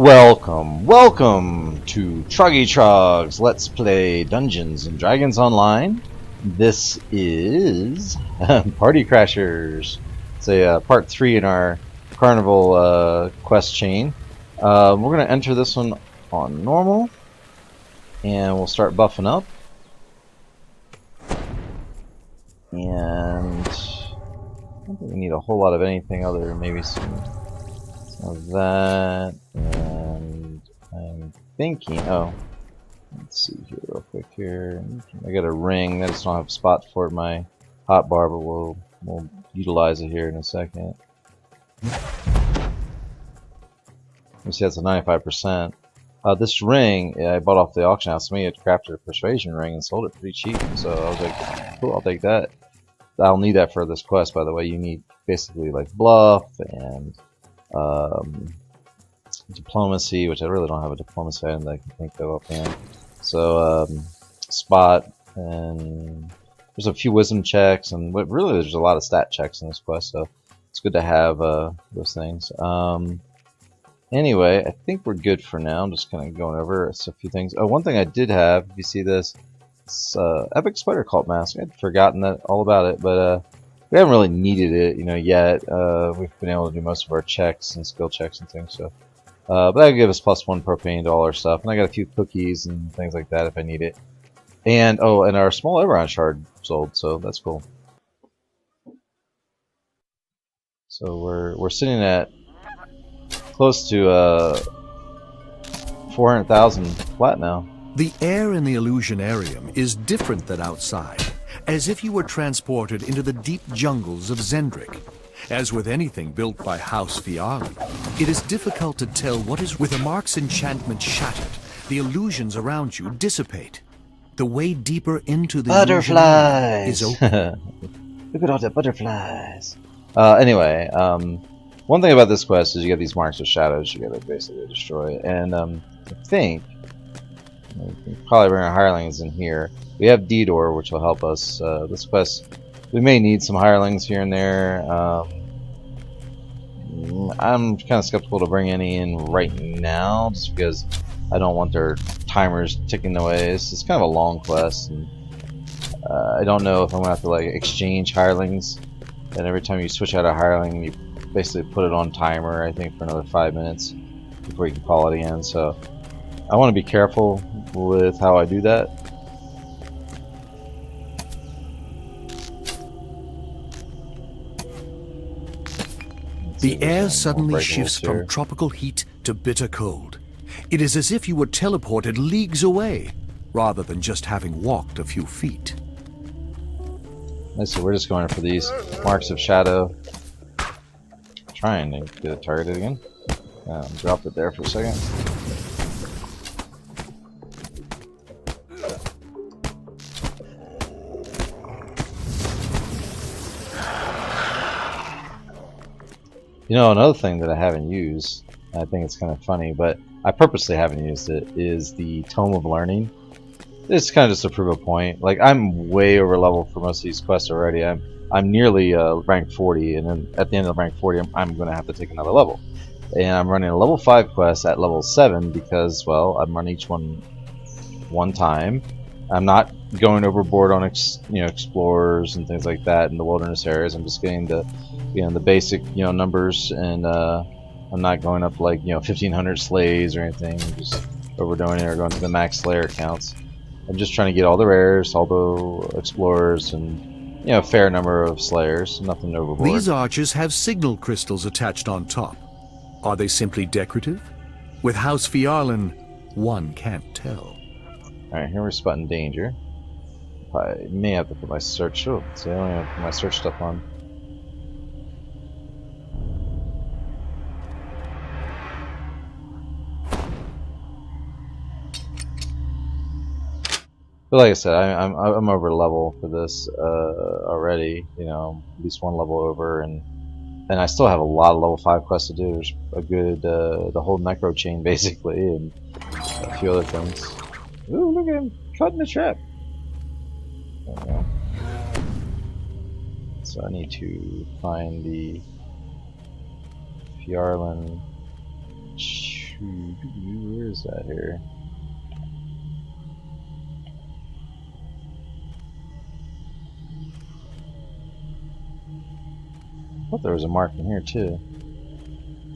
Welcome to Troggy Trog's Let's Play Dungeons and Dragons Online. This is Partycrashers. It's a part 3 in our Carnival quest chain. We're going to enter this one on normal, and we'll start buffing up. And I don't think we need a whole lot of anything other than maybe some of that, and I'm thinking, let's see here real quick here. I got a ring, I just don't have a spot for it in my hotbar, but we'll utilize it here in a second. You see that's a 95%. This ring I bought off the auction house. Me, I crafted a persuasion ring and sold it pretty cheap, so I was like, cool, I'll take that. I'll need that for this quest, by the way. You need basically like bluff and diplomacy, which I really don't have a diplomacy item that I can think of offhand. So spot, and there's a few wisdom checks, and really there's a lot of stat checks in this quest, so it's good to have those things. Anyway, I think we're good for now. I'm just kind of going over a few things. Oh, one thing I did have, if you see this, it's Epic Spider Cult Mask. I'd forgotten all about it, but we haven't really needed it, yet. We've been able to do most of our checks and skill checks and things, so. But that'll give us +1 propane to all our stuff, and I got a few cookies and things like that if I need it. And and our small Everon shard sold, so that's cool. So we're sitting at close to 400,000 flat now. The air in the Illusionarium is different than outside, as if you were transported into the deep jungles of Zendrick. As with anything built by House Phiarlan, it is difficult to tell what is. With a mark's enchantment shattered, the illusions around you dissipate. The way deeper into the butterflies is open. Look at all the butterflies. Anyway, one thing about this quest is you get these marks of shadows you gotta basically destroy, and I think we can probably bring our hirelings in here. We have DDO, which will help us. This quest, we may need some hirelings here and there. I'm kind of skeptical to bring any in right now, just because I don't want their timers ticking away. It's kind of a long quest, and I don't know if I'm gonna have to like exchange hirelings. And every time you switch out a hireling, you basically put it on timer, I think, for another 5 minutes before you can call it again. So I want to be careful with how I do that. The air suddenly shifts from tropical heat to bitter cold. It is as if you were teleported leagues away, rather than just having walked a few feet. So we're just going for these marks of shadow. Trying to get it targeted again. Dropped it there for a second. Another thing that I haven't used, I think it's kind of funny, but I purposely haven't used it, is the Tome of Learning. It's kind of just to prove a point. Like, I'm way over level for most of these quests already. I'm nearly rank 40, and then at the end of rank 40, I'm going to have to take another level. And I'm running a level 5 quest at level 7 because, well, I'm running each one time. I'm not going overboard on explorers and things like that in the wilderness areas. I'm just getting the the basic numbers, and I'm not going up like 1500 slays or anything. I'm just overdoing it or going to the max slayer counts. I'm just trying to get all the rares, all the explorers, and a fair number of slayers. Nothing overboard. These archers have signal crystals attached on top. Are they simply decorative? With House Phiarlan, one can't tell. Alright, here we're spotting danger. I may have to put my search. Oh, see, I only have to put my search stuff on. But like I said, I'm over level for this already. At least one level over, and I still have a lot of level 5 quests to do. There's a good the whole necro chain basically, and a few other things. Ooh, look at him cutting the trap. There we go. So I need to find the Phairlan Where is that here? I thought there was a mark in here too.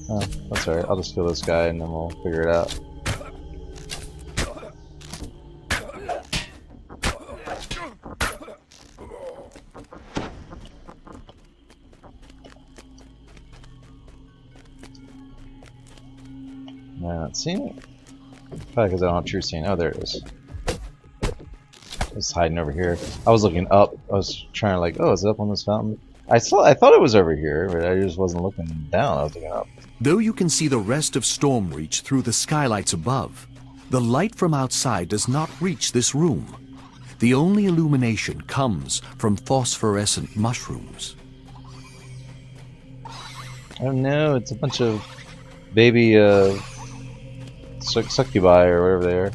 Oh, that's alright. I'll just kill this guy and then we'll figure it out. Am I not seeing it? Probably because I don't have true seeing. Oh, there it is. It's hiding over here. I was looking up. I was trying to like, oh, is it up on this fountain? I thought it was over here, but I just wasn't looking down. I was looking up. Though you can see the rest of Stormreach through the skylights above, the light from outside does not reach this room. The only illumination comes from phosphorescent mushrooms. Oh no, it's a bunch of baby succubi or whatever they are.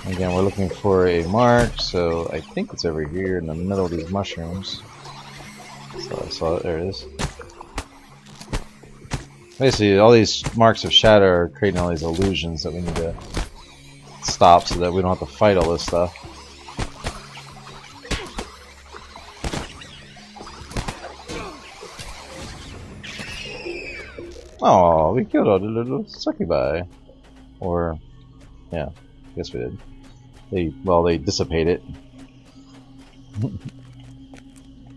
Again, we're looking for a mark, so I think it's over here in the middle of these mushrooms. So I saw it, there it is. Basically, all these marks of shadow are creating all these illusions that we need to stop so that we don't have to fight all this stuff. Oh, we killed all the little succubi. Or, yeah, I guess we did. They dissipate it.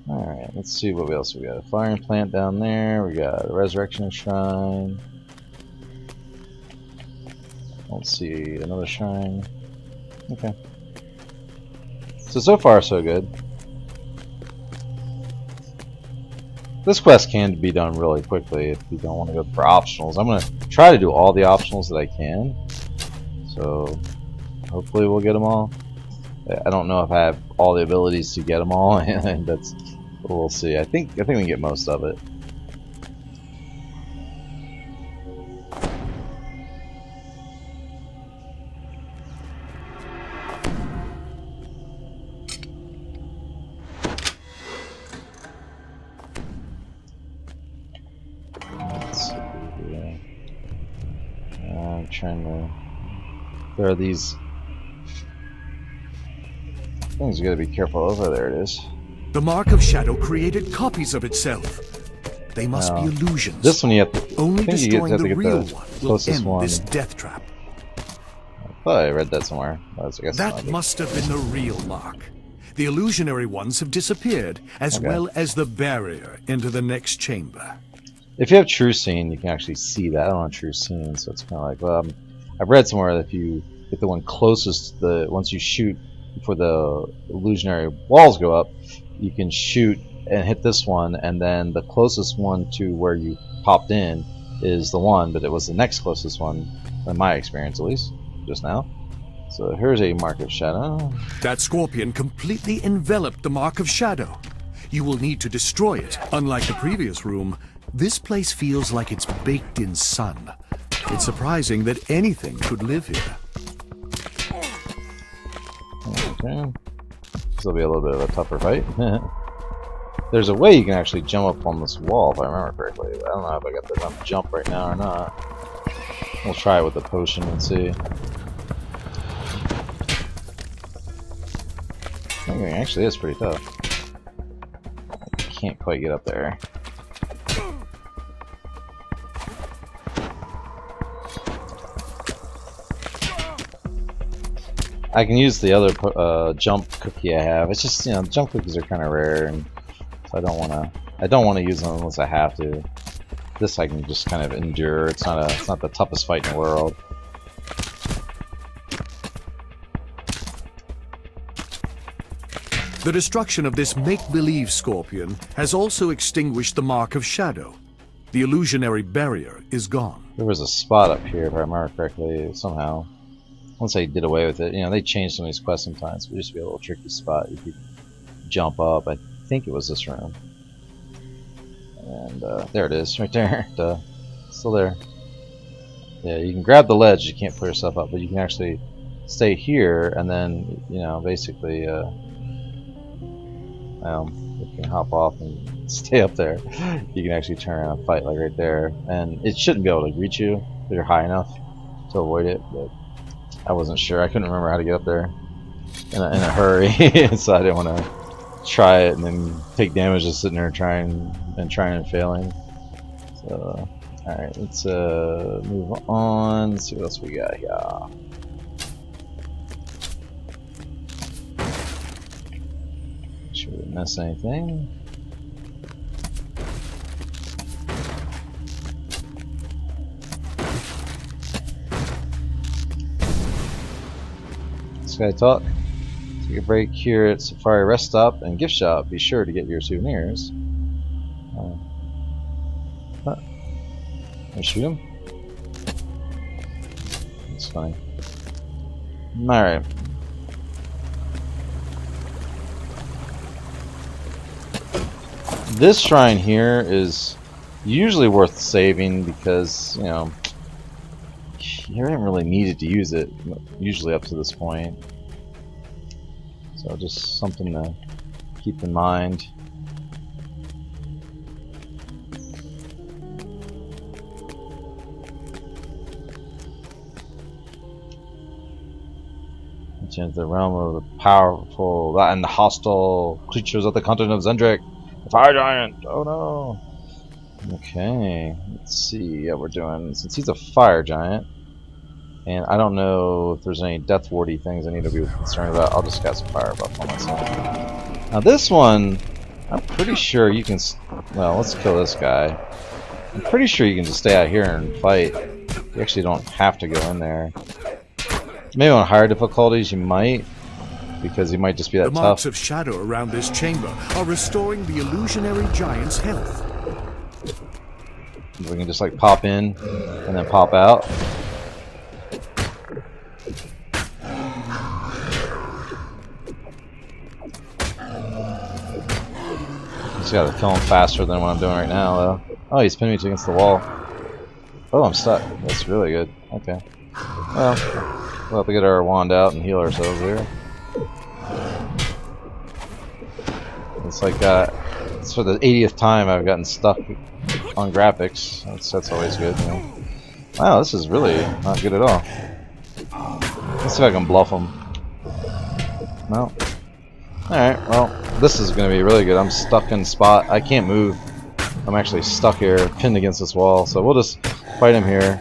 Alright, let's see what else we got. A firing plant down there. We got a resurrection shrine. Let's see, another shrine. Okay. So far so good. This quest can be done really quickly if you don't want to go for optionals. I'm going to try to do all the optionals that I can. So hopefully we'll get them all. I don't know if I have all the abilities to get them all, and that's we'll see. I think we can get most of it. Let's see here. I'm trying to. There are these things you gotta be careful of. Oh, there it is. The Mark of Shadow created copies of itself. They must be illusions. This one you have to. Only destroying the real the one will end one. this death trap. I thought I read that somewhere. I guess That must have been the real mark. The illusionary ones have disappeared, as well as the barrier into the next chamber. If you have true seeing, you can actually see that. I don't have true seeing, so it's kind of like, well, I've read somewhere that if you get the one closest, once you shoot before the illusionary walls go up, you can shoot and hit this one, and then the closest one to where you popped in is the one, but it was the next closest one, in my experience at least, just now. So here's a Mark of Shadow. That scorpion completely enveloped the Mark of Shadow. You will need to destroy it. Unlike the previous room, this place feels like it's baked in sun. It's surprising that anything could live here. Okay. This will be a little bit of a tougher fight. There's a way you can actually jump up on this wall, if I remember correctly. I don't know if I got the enough jump right now or not. We'll try it with the potion and see. Okay, actually, it's pretty tough. I can't quite get up there. I can use the other jump cookie I have. It's just, you know, jump cookies are kind of rare, and so I don't want to use them unless I have to. This I can just kind of endure. It's not the toughest fight in the world. The destruction of this make-believe scorpion has also extinguished the Mark of Shadow. The illusionary barrier is gone. There was a spot up here, if I remember correctly, somehow. Once they did away with it, you know, they changed some of these quests sometimes. It used to be a little tricky spot. You could jump up. I think it was this room. And there it is, right there. Still there. Yeah, you can grab the ledge. You can't pull yourself up, but you can actually stay here, and then, you know, basically, you can hop off and stay up there. You can actually turn around and fight like right there, and it shouldn't be able to reach you if you're high enough to avoid it. But I wasn't sure. I couldn't remember how to get up there in a hurry, so I didn't want to try it and then take damage just sitting there trying and failing. So, all right, let's move on. Let's see what else we got here. Make sure we didn't miss anything. Sky talk. Take a break here at Safari Rest Stop and Gift Shop. Be sure to get your souvenirs. I shoot him? That's funny. Alright. This shrine here is usually worth saving because, you know, you haven't really needed to use it, usually up to this point. So just something to keep in mind. Into the realm of the powerful and the hostile creatures of the continent of Zendrick. The fire giant! Oh no! Okay, let's see how we're doing. Since he's a fire giant, and I don't know if there's any death wardy things I need to be concerned about, I'll just cast a fire buff on myself. Now this one, I'm pretty sure you can. Well, let's kill this guy. I'm pretty sure you can just stay out here and fight. You actually don't have to go in there. Maybe on higher difficulties you might, because he might just be that tough. The marks of shadow around this chamber are restoring the illusionary giant's health. We can just like pop in and then pop out. Just gotta kill him faster than what I'm doing right now, though. Oh, he's pinning me against the wall. Oh, I'm stuck. That's really good. Okay. Well, we'll have to get our wand out and heal ourselves here. It's like it's for the 80th time I've gotten stuck on graphics. That's always good. You know? Wow, this is really not good at all. Let's see if I can bluff him. No. Alright, well, this is going to be really good. I'm stuck in spot. I can't move. I'm actually stuck here, pinned against this wall. So we'll just fight him here.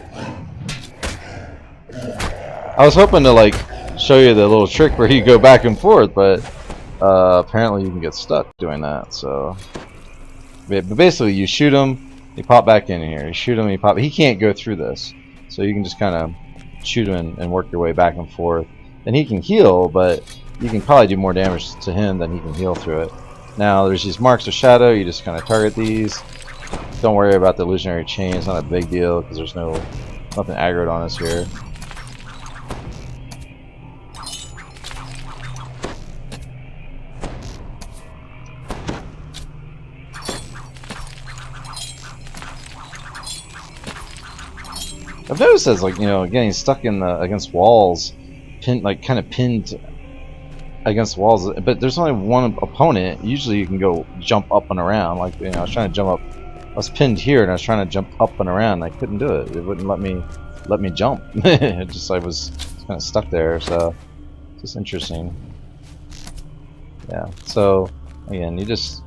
I was hoping to like show you the little trick where you go back and forth, but apparently you can get stuck doing that. So, but basically, you shoot him, you pop back in here. You shoot him, you pop. He can't go through this, so you can just kind of shoot him and work your way back and forth. And he can heal, but you can probably do more damage to him than he can heal through it. Now, there's these marks of shadow. You just kind of target these. Don't worry about the illusionary chain. It's not a big deal because there's nothing aggroed on us here. I've noticed as like, you know, getting stuck in against walls, kind of pinned against walls. But there's only one opponent. Usually you can go jump up and around. Like, you know, I was trying to jump up. I was pinned here and I was trying to jump up and around. I couldn't do it. It wouldn't let me jump. It just I was kind of stuck there. So it's just interesting. Yeah. So again, you just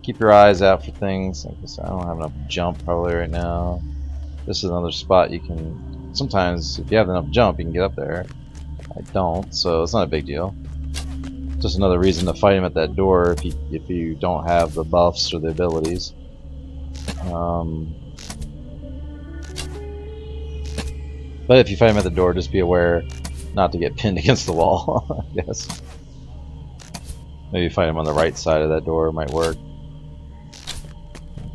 keep your eyes out for things. Like I said, I don't have enough jump probably right now. This is another spot you can, sometimes if you have enough jump you can get up there. I don't, so it's not a big deal. Just another reason to fight him at that door if you don't have the buffs or the abilities. But if you fight him at the door, just be aware not to get pinned against the wall, I guess. Maybe fight him on the right side of that door might work.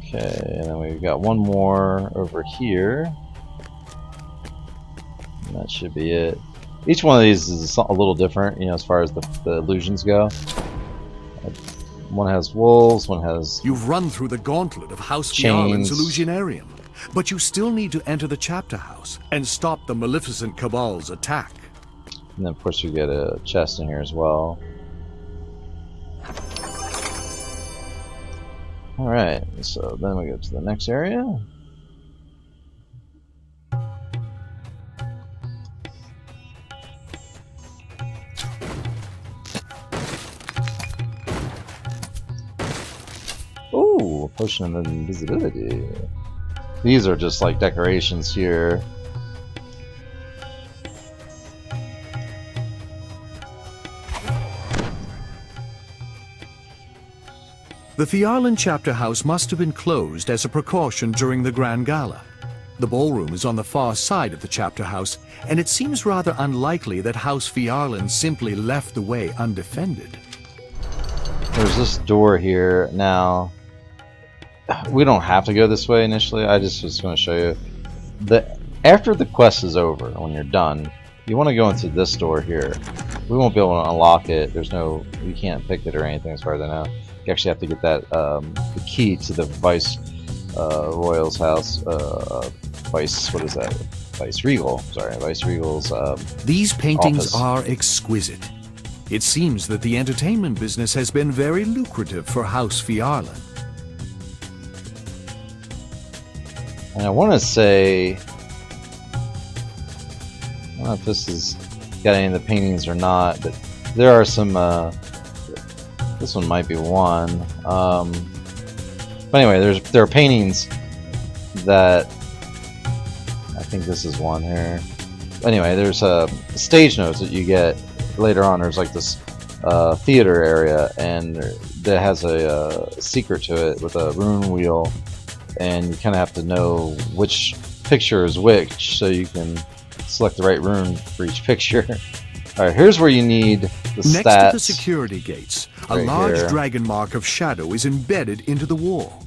Okay, and then we've got one more over here. And that should be it. Each one of these is a little different, you know, as far as the illusions go. One has wolves, one has... You've run through the gauntlet of House Phiarlan's Illusionarium, but you still need to enter the chapter house and stop the Maleficent Cabal's attack. And then of course you get a chest in here as well. Alright, so then we go to the next area. Ooh, potion of invisibility. These are just like decorations here. The Phairlan Chapterhouse must have been closed as a precaution during the Grand Gala. The ballroom is on the far side of the Chapterhouse, and it seems rather unlikely that House Phiarlan simply left the way undefended. There's this door here. Now, we don't have to go this way initially. I just was going to show you. After the quest is over, when you're done, you want to go into this door here. We won't be able to unlock it. There's no, you can't pick it or anything as far as I know. You actually have to get that the key to the Vice Royal's house. Vice, what is that? Vice Regal. Sorry, Vice Regal's. These paintings office. are exquisite. It seems that the entertainment business has been very lucrative for House Phiarlan. And I want to say, I don't know if this has got any of the paintings or not, but there are some. This one might be one. But anyway, there are paintings that I think this is one here. Anyway, there's stage notes that you get later on. There's like this theater area, and that has a secret to it with a rune wheel, and you kind of have to know which picture is which, so you can select the right rune for each picture. All right, here's where you need the stats. Next to the security gates, a right large here. dragon mark of shadow is embedded into the wall.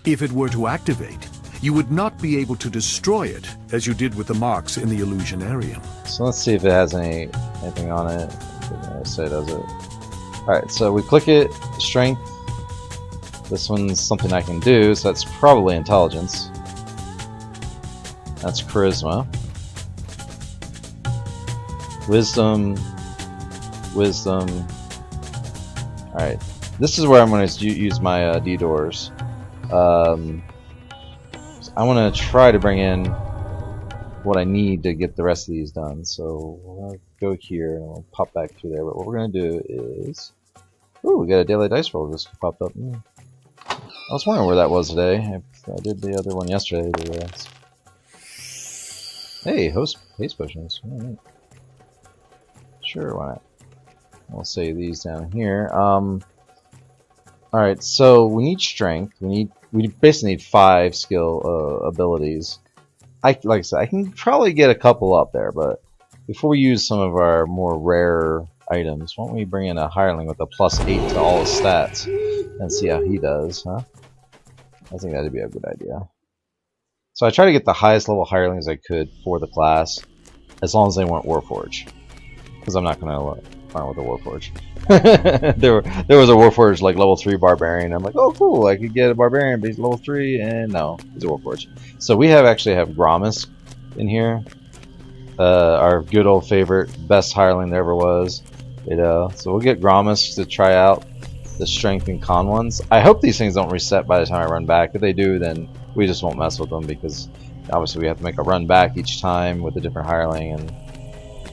If it were to activate, you would not be able to destroy it, as you did with the marks in the Illusionarium. So let's see if it has anything on it. I say does it. Alright, so we click it, strength. This one's something I can do, so that's probably intelligence. That's charisma. Wisdom. Wisdom. Alright, this is where I'm going to use my D-doors. I want to try to bring in what I need to get the rest of these done. So we'll go here and we'll pop back through there. But what we're going to do is, ooh, we got a daily dice roll just popped up. I was wondering where that was today. I did the other one yesterday. Hey, haste potions. All right. Sure, why not? We'll save these down here. Alright, so we need strength. We basically need 5 skill abilities. Like I said, I can probably get a couple up there, but before we use some of our more rare items, why don't we bring in a hireling with a +8 to all his stats and see how he does, huh? I think that'd be a good idea. So I try to get the highest level hirelings I could for the class, as long as they weren't Warforged, because I'm not gonna farm with a Warforged. there was a Warforged like level 3 barbarian. I'm like, oh cool, I could get a barbarian, but he's level 3, and no, he's a Warforged. So we actually have Gromus in here, our good old favorite, best hireling there ever was. So we'll get Gromus to try out the strength and con ones. I hope these things don't reset by the time I run back. If they do, then we just won't mess with them, because obviously we have to make a run back each time with a different hireling.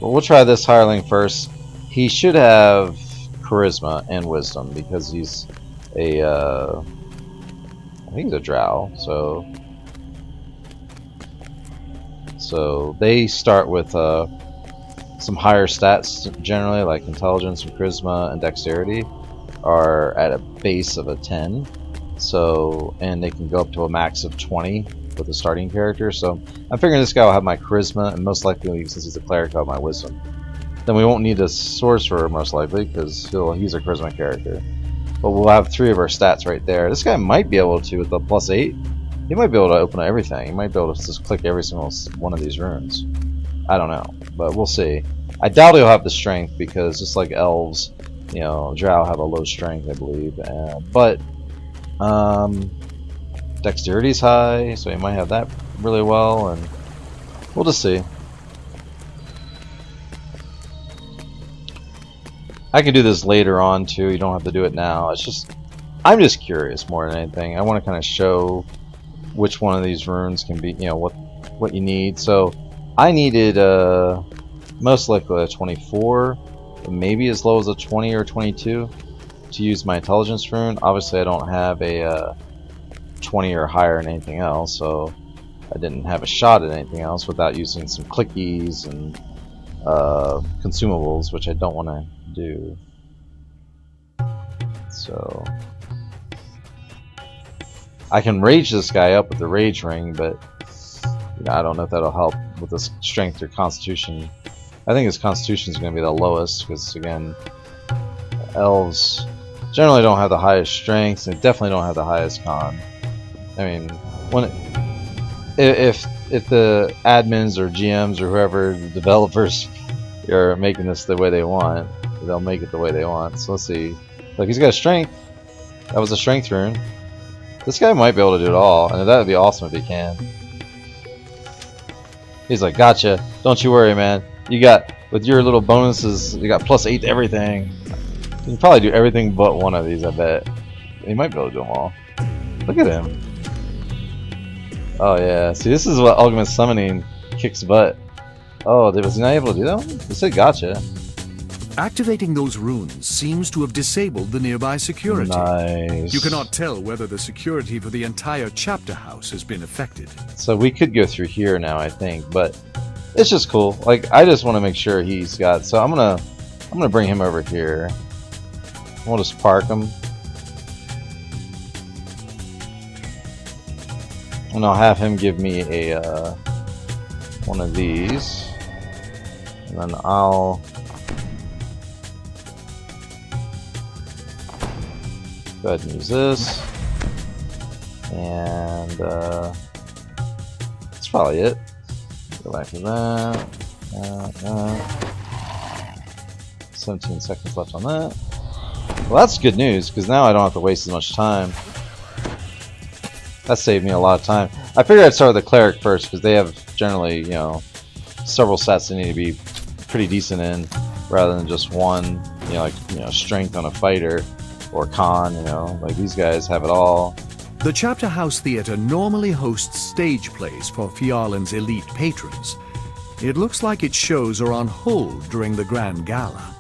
But we'll try this hireling first. He should have charisma and wisdom, because he's a I think he's a drow, so they start with some higher stats generally, like intelligence and charisma and dexterity are at a base of a 10, so, and they can go up to a max of 20 with a starting character. So I'm figuring this guy will have my charisma, and most likely, since he's a cleric, I'll have my wisdom. Then we won't need a sorcerer, most likely, because he's a charisma character. But we'll have 3 of our stats right there. This guy might be able to, with the +8, he might be able to open everything. He might be able to just click every single one of these runes. I don't know, but we'll see. I doubt he'll have the strength, because just like elves, you know, drow have a low strength, I believe. But dexterity's high, so he might have that really well, and we'll just see. I can do this later on too. You don't have to do it now. It's just I'm just curious more than anything. I want to kind of show which one of these runes can be, you know, what you need. So I needed most likely a 24, but maybe as low as a 20 or 22 to use my intelligence rune. Obviously I don't have a 20 or higher in anything else, so I didn't have a shot at anything else without using some clickies and consumables, which I don't want to do. So I can rage this guy up with the rage ring, but you know, I don't know if that'll help with his strength or constitution. I think his constitution is going to be the lowest because, again, elves generally don't have the highest strengths and definitely don't have the highest con. I mean, if the admins or GMs or whoever, the developers, are making this the way they want, they'll make it the way they want. So let's see. Look, he's got a strength. That was a strength rune. This guy might be able to do it all, and that would be awesome if he can. He's like, gotcha. Don't you worry, man. You got, with your little bonuses, you got +8 to everything. You can probably do everything but one of these, I bet. He might be able to do them all. Look at him. Oh yeah. See, this is what Ultimate Summoning kicks butt. Oh, was he not able to do that? He said gotcha. Activating those runes seems to have disabled the nearby security. Nice. You cannot tell whether the security for the entire chapter house has been affected. So we could go through here now, I think, but it's just cool. Like, I just want to make sure he's got. So I'm gonna bring him over here. We'll just park him, and I'll have him give me a one of these, and then I'll go ahead and use this, and that's probably it. Go back to that. 17 seconds left on that. Well, that's good news, because now I don't have to waste as much time. That saved me a lot of time. I figured I'd start with the cleric first, because they have generally, you know, several sets they need to be pretty decent in, rather than just one, you know, like, you know, strength on a fighter. Or con, you know, like these guys have it all. The Chapter House Theatre normally hosts stage plays for Phiarlan's elite patrons. It looks like its shows are on hold during the Grand Gala.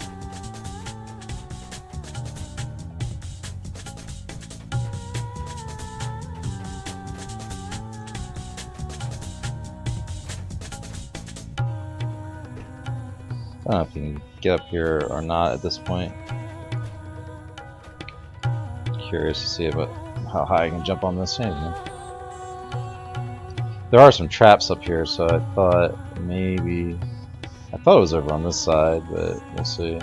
I don't know if you can get up here or not at this point. Curious to see about how high I can jump on this thing. There are some traps up here, so I thought maybe it was over on this side, but we'll see.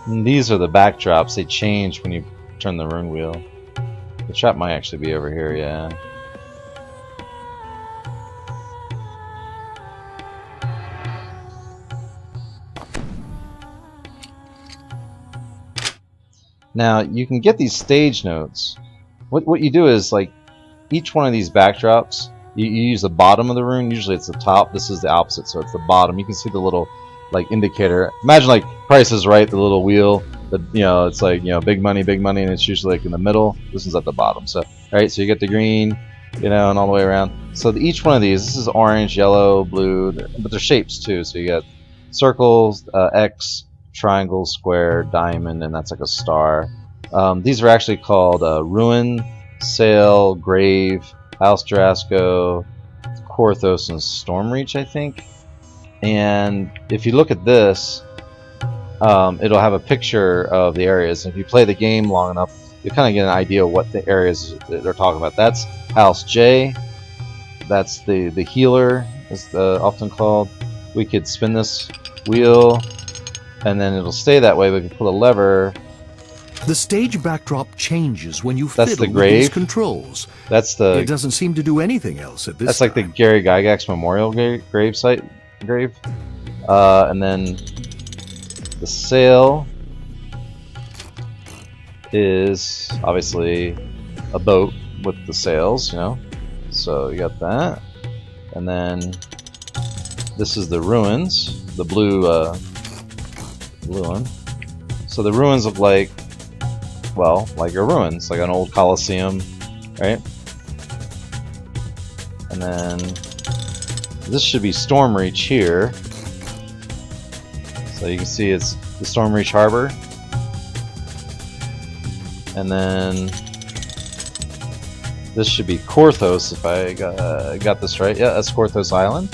And these are the backdrops. They change when you turn the rune wheel. The trap might actually be over here, yeah. Now, you can get these stage notes. What you do is, like, each one of these backdrops, you use the bottom of the rune. Usually it's the top. This is the opposite, so it's the bottom. You can see the little, like, indicator. Imagine, like, Price is Right, the little wheel. That, you know, it's like, you know, big money, and it's usually, like, in the middle. This one's at the bottom. So, alright, so you get the green, you know, and all the way around. So each one of these, this is orange, yellow, blue, but they're shapes, too. So you got circles, X, triangle, square, diamond, and that's like a star. These are actually called Ruin, Sail, Grave, House Jarasco, Korthos, and Stormreach, I think. And if you look at this, it'll have a picture of the areas. And if you play the game long enough, you kind of get an idea of what the areas that they're talking about. That's House J. That's the healer, is often called. We could spin this wheel, and then it'll stay that way. We can pull a lever. The stage backdrop changes when you That's fiddle the with grave. these controls. That's the. It doesn't seem to do anything else at this That's time. like the Gary Gygax Memorial grave site grave, and then the sail is obviously a boat with the sails, you know. So you got that, and then this is the ruins, the blue one. So the ruins look like, well, like a ruins, like an old Colosseum, right? And then this should be Stormreach here. So you can see it's the Stormreach Harbor. And then this should be Korthos, if I got this right. Yeah, that's Korthos Island.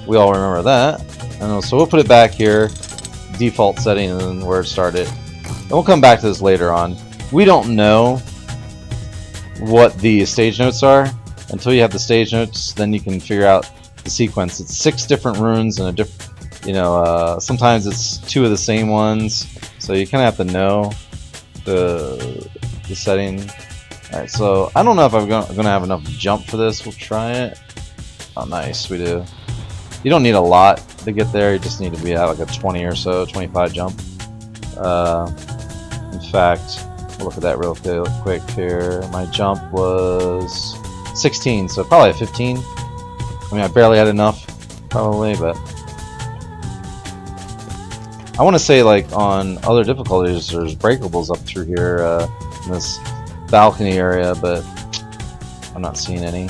We all remember that. And so we'll put it back here, default setting, and then where it started. And we'll come back to this later on. We don't know what the stage notes are until you have the stage notes. Then you can figure out the sequence. It's 6 different runes and a different, you know, sometimes it's 2 of the same ones. So you kind of have to know the setting. Alright, so I don't know if I'm gonna have enough jump for this. We'll try it. Oh, nice, we do. You don't need a lot to get there. You just need to be at like a 20 or so, 25 jump. In fact, we'll look at that real quick here. My jump was 16, so probably a 15. I mean, I barely had enough, probably, but I want to say, like, on other difficulties, there's breakables up through here in this balcony area, but I'm not seeing any.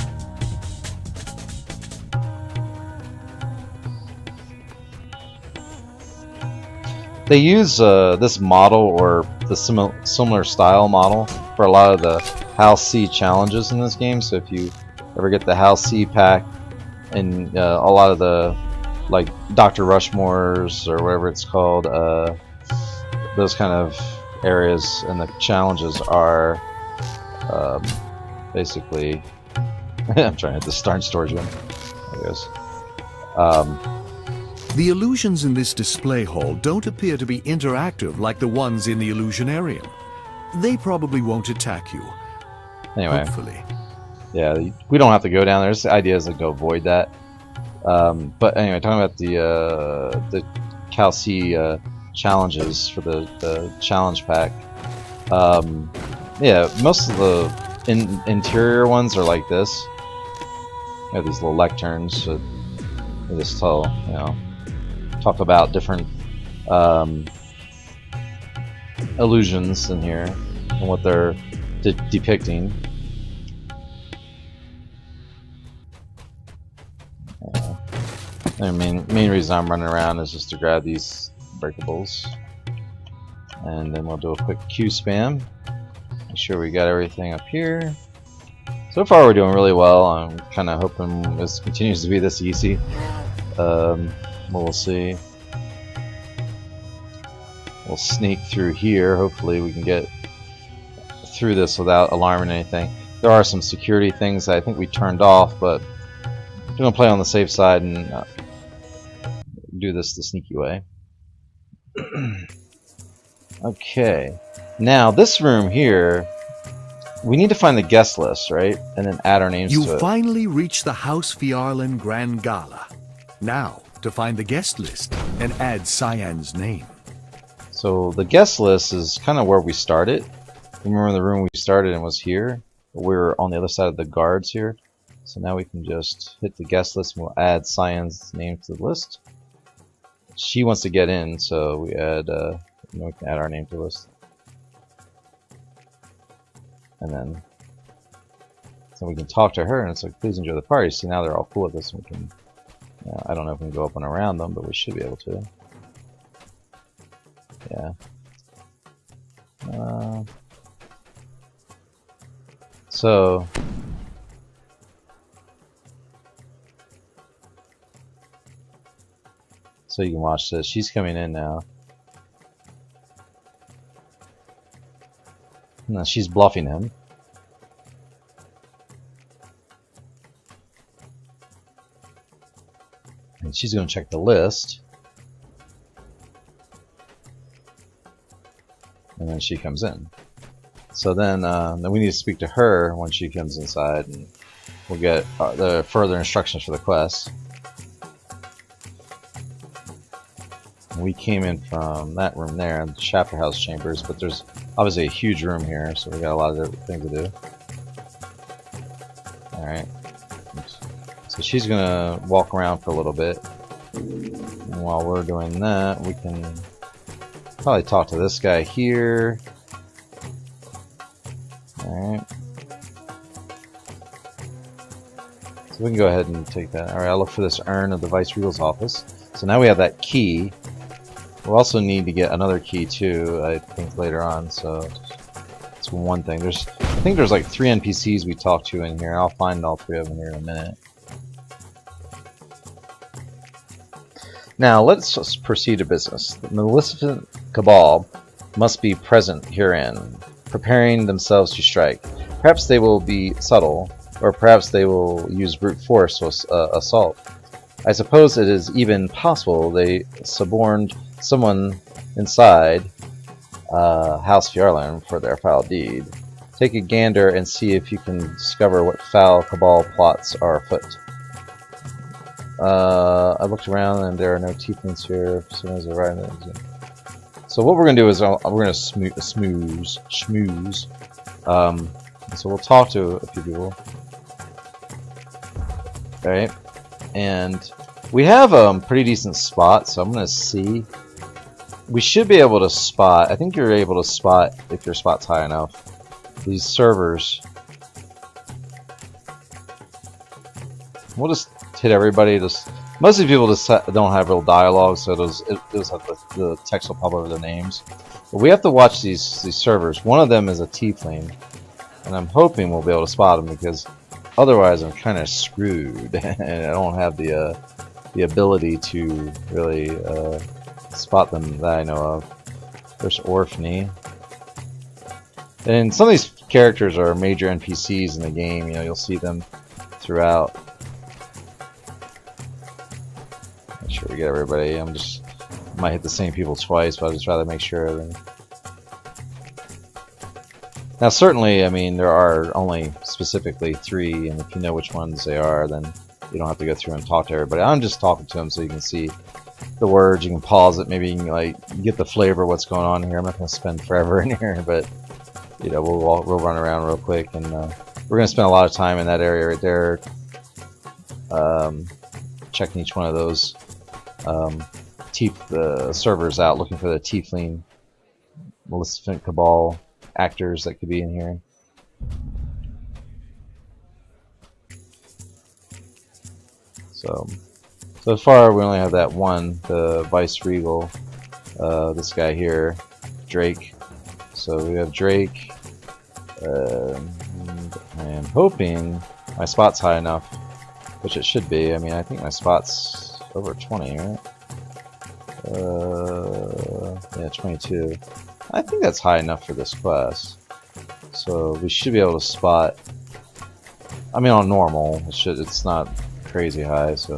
They use this model, or the similar style model, for a lot of the House C challenges in this game. So if you ever get the House C pack, and a lot of the, like, Dr. Rushmore's or whatever it's called, those kind of areas and the challenges are basically I'm trying to hit the start storage room, I guess. The illusions in this display hall don't appear to be interactive like the ones in the Illusionarium. They probably won't attack you. Anyway, hopefully. Yeah, we don't have to go down there. The idea is to go avoid that. But anyway, talking about the Cal C challenges for the challenge pack. Yeah, most of the interior ones are like this. You have these little lecterns that they just tell, you know, talk about different illusions in here and what they're depicting. The main reason I'm running around is just to grab these breakables, and then we'll do a quick Q spam. Make sure we got everything up here. So far, we're doing really well. I'm kind of hoping this continues to be this easy. We'll see. We'll sneak through here. Hopefully, we can get through this without alarming anything. There are some security things that I think we turned off, but we're gonna play on the safe side and do this the sneaky way. Okay, now this room here, we need to find the guest list, right? And then add our names to it. You finally reached the House Phiarlan Grand Gala. Now, to find the guest list and add Cyan's name. So the guest list is kind of where we started. Remember the room we started and was here? We were on the other side of the guards here. So now we can just hit the guest list and we'll add Cyan's name to the list. She wants to get in, so we add, we can add our name to the list. And then, so we can talk to her, and it's like, please enjoy the party. See, now they're all cool with us, and we can, I don't know if we can go up and around them, but we should be able to. Yeah. So you can watch this. She's coming in now. No, she's bluffing him. And she's going to check the list. And then she comes in. So then we need to speak to her when she comes inside, and we'll get the further instructions for the quest. We came in from that room there, the Chapterhouse chambers, but there's obviously a huge room here, so we got a lot of things to do. Alright. So she's gonna walk around for a little bit. And while we're doing that, we can probably talk to this guy here. Alright. So we can go ahead and take that. Alright, I'll look for this urn of the Vice-Regal's office. So now we have that key. We'll also need to get another key too, I think, later on. So it's one thing. I think there's like 3 NPCs we talked to in here. I'll find all 3 of them here in a minute. Now let's just proceed to business. The Maleficent Cabal must be present herein, preparing themselves to strike. Perhaps they will be subtle, or perhaps they will use brute force assault. I suppose it is even possible they suborned someone inside House Phiarlan for their foul deed. Take a gander and see if you can discover what foul Cabal plots are afoot. I looked around and there are no tieflings here. So what we're going to do is we're going to schmooze. So we'll talk to a few people. Alright. And we have a pretty decent spot, so I'm going to see. We should be able to spot. I think you're able to spot, if your spot's high enough, these servers. We'll just hit everybody. Most of the people just don't have real dialogue, so it does have the text will pop over their names. But we have to watch these servers. One of them is a tiefling, and I'm hoping we'll be able to spot them, because otherwise I'm kind of screwed, and I don't have the ability to really spot them that I know of. There's Orphany. And some of these characters are major NPCs in the game. You know, you'll see them throughout. Make sure we get everybody. I might hit the same people twice, but I'd just rather make sure of them. Now, certainly, I mean, there are only specifically 3, and if you know which ones they are, then you don't have to go through and talk to everybody. I'm just talking to them so you can see the words. You can pause it. Maybe you can like get the flavor of what's going on here. I'm not going to spend forever in here, but you know, we'll run around real quick, and we're going to spend a lot of time in that area right there, checking each one of those servers out, looking for the tiefling Maleficent Cabal actors that could be in here. So far we only have that one, the Vice-Regal, this guy here, Drake. So we have Drake, and I am hoping my spot's high enough, which it should be. I mean, I think my spot's over 20, right? Yeah, 22. I think that's high enough for this quest. So we should be able to spot. I mean, on normal, it's not crazy high. So,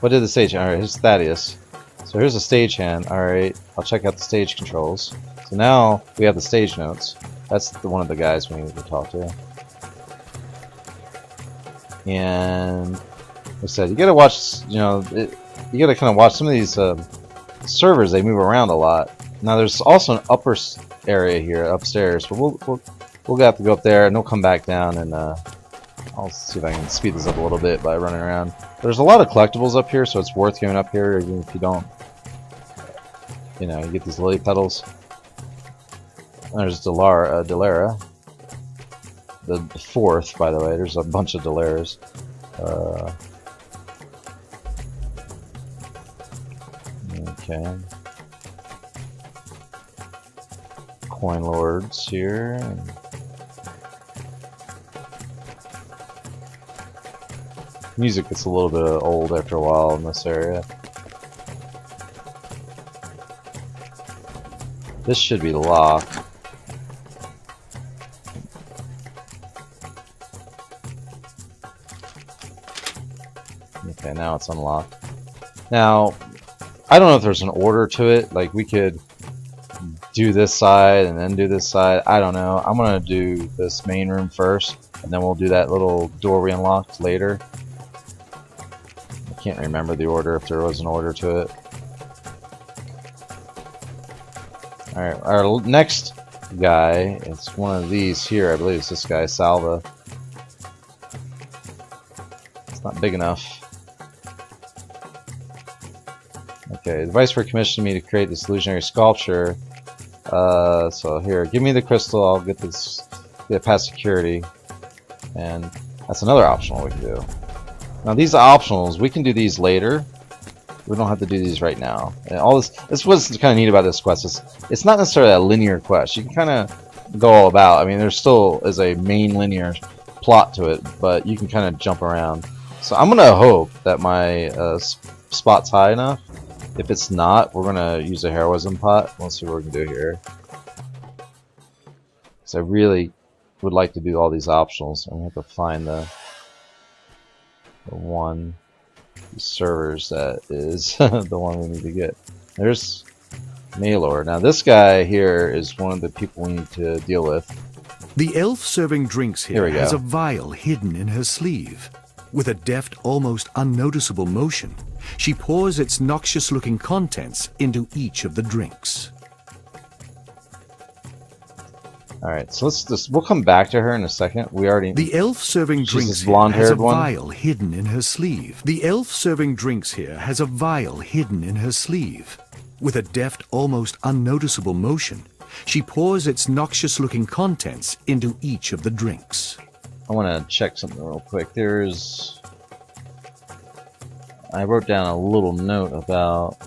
what did the stage? All right, here's Thaddeus. So here's a stagehand. All right, I'll check out the stage controls. So now we have the stage notes. That's one of the guys we need to talk to. And like I said, you gotta watch. You know, you gotta kind of watch some of these servers. They move around a lot. Now there's also an upper area here upstairs, but we'll have to go up there and we'll come back down, and I'll see if I can speed this up a little bit by running around. There's a lot of collectibles up here, so it's worth going up here, even if you don't. You know, you get these lily petals. There's Delara. The 4th, by the way. There's a bunch of Delaras. Okay. Coin lords here. Music gets a little bit old after a while in this area. This should be locked. Okay, now it's unlocked. Now, I don't know if there's an order to it. Like, we could do this side and then do this side. I don't know. I'm gonna do this main room first, and then we'll do that little door we unlocked later. I can't remember the order, if there was an order to it. Alright, our next guy, it's one of these here, I believe it's this guy, Salva. It's not big enough. Okay, the Viceroy commissioned me to create this illusionary sculpture. So here, give me the crystal. I'll get this, get past security, and that's another optional we can do. Now these optionals, we can do these later. We don't have to do these right now. And all this what's kind of neat about this quest. It's not necessarily a linear quest. You can kind of go all about. I mean, there still is a main linear plot to it, but you can kind of jump around. So I'm gonna hope that my spot's high enough. If it's not, we're gonna use a heroism pot. Let's see what we can do here. Because I really would like to do all these optionals. I'm gonna have to find the one servers that is the one we need to get. There's Malor. Now this guy here is one of the people we need to deal with. The elf serving drinks here we go. has a vial hidden in her sleeve. With a deft, almost unnoticeable motion, she pours its noxious-looking contents into each of the drinks. Alright, so we'll come back to her in a second. We already... The elf serving drinks here has a vial hidden in her sleeve. The elf serving drinks here has a vial hidden in her sleeve. With a deft, almost unnoticeable motion, she pours its noxious-looking contents into each of the drinks. I want to check something real quick. I wrote down a little note about...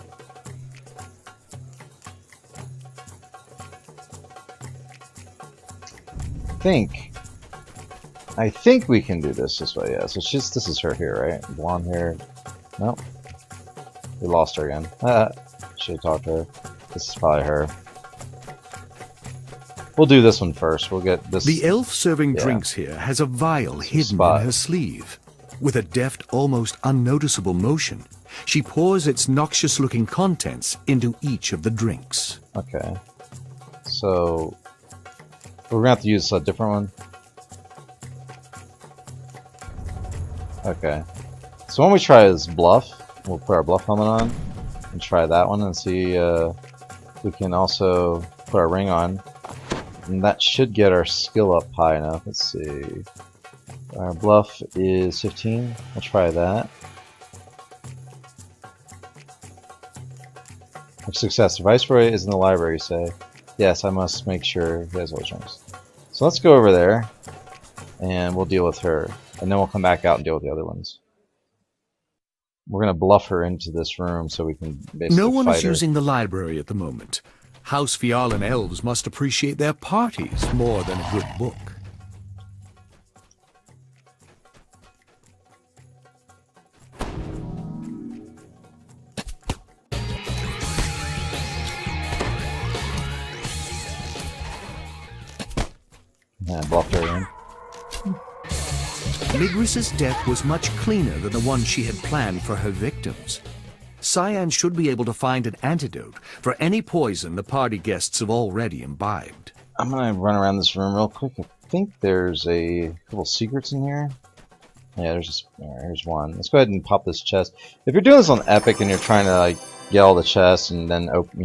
I think we can do this way, yeah. So this is her here, right? Blonde hair. Nope. We lost her again. Should have talked to her. This is probably her. We'll do this one first. We'll get this. The elf serving drinks here has a vial hidden in her sleeve. With a deft, almost unnoticeable motion, she pours its noxious-looking contents into each of the drinks. Okay. So we're gonna have to use a different one. Okay. So when we try this bluff, we'll put our bluff helmet on and try that one and see if we can also put our ring on. And that should get our skill up high enough. Let's see. Our bluff is 15. We'll try that. Success. The Viceroy is in the library, say. Yes, I must make sure he has all his rings. So let's go over there and we'll deal with her. And then we'll come back out and deal with the other ones. We're going to bluff her into this room so we can basically No one fight is her. using the library at the moment. House Phiarlan elves must appreciate their parties more than a good book. Yeah, bluffed her in. Migris's death was much cleaner than the one she had planned for her victims. Cyan should be able to find an antidote for any poison the party guests have already imbibed. I'm going to run around this room real quick. I think there's a couple secrets in here. Yeah, here's one. Let's go ahead and pop this chest. If you're doing this on Epic and you're trying to like get all the chests and then open,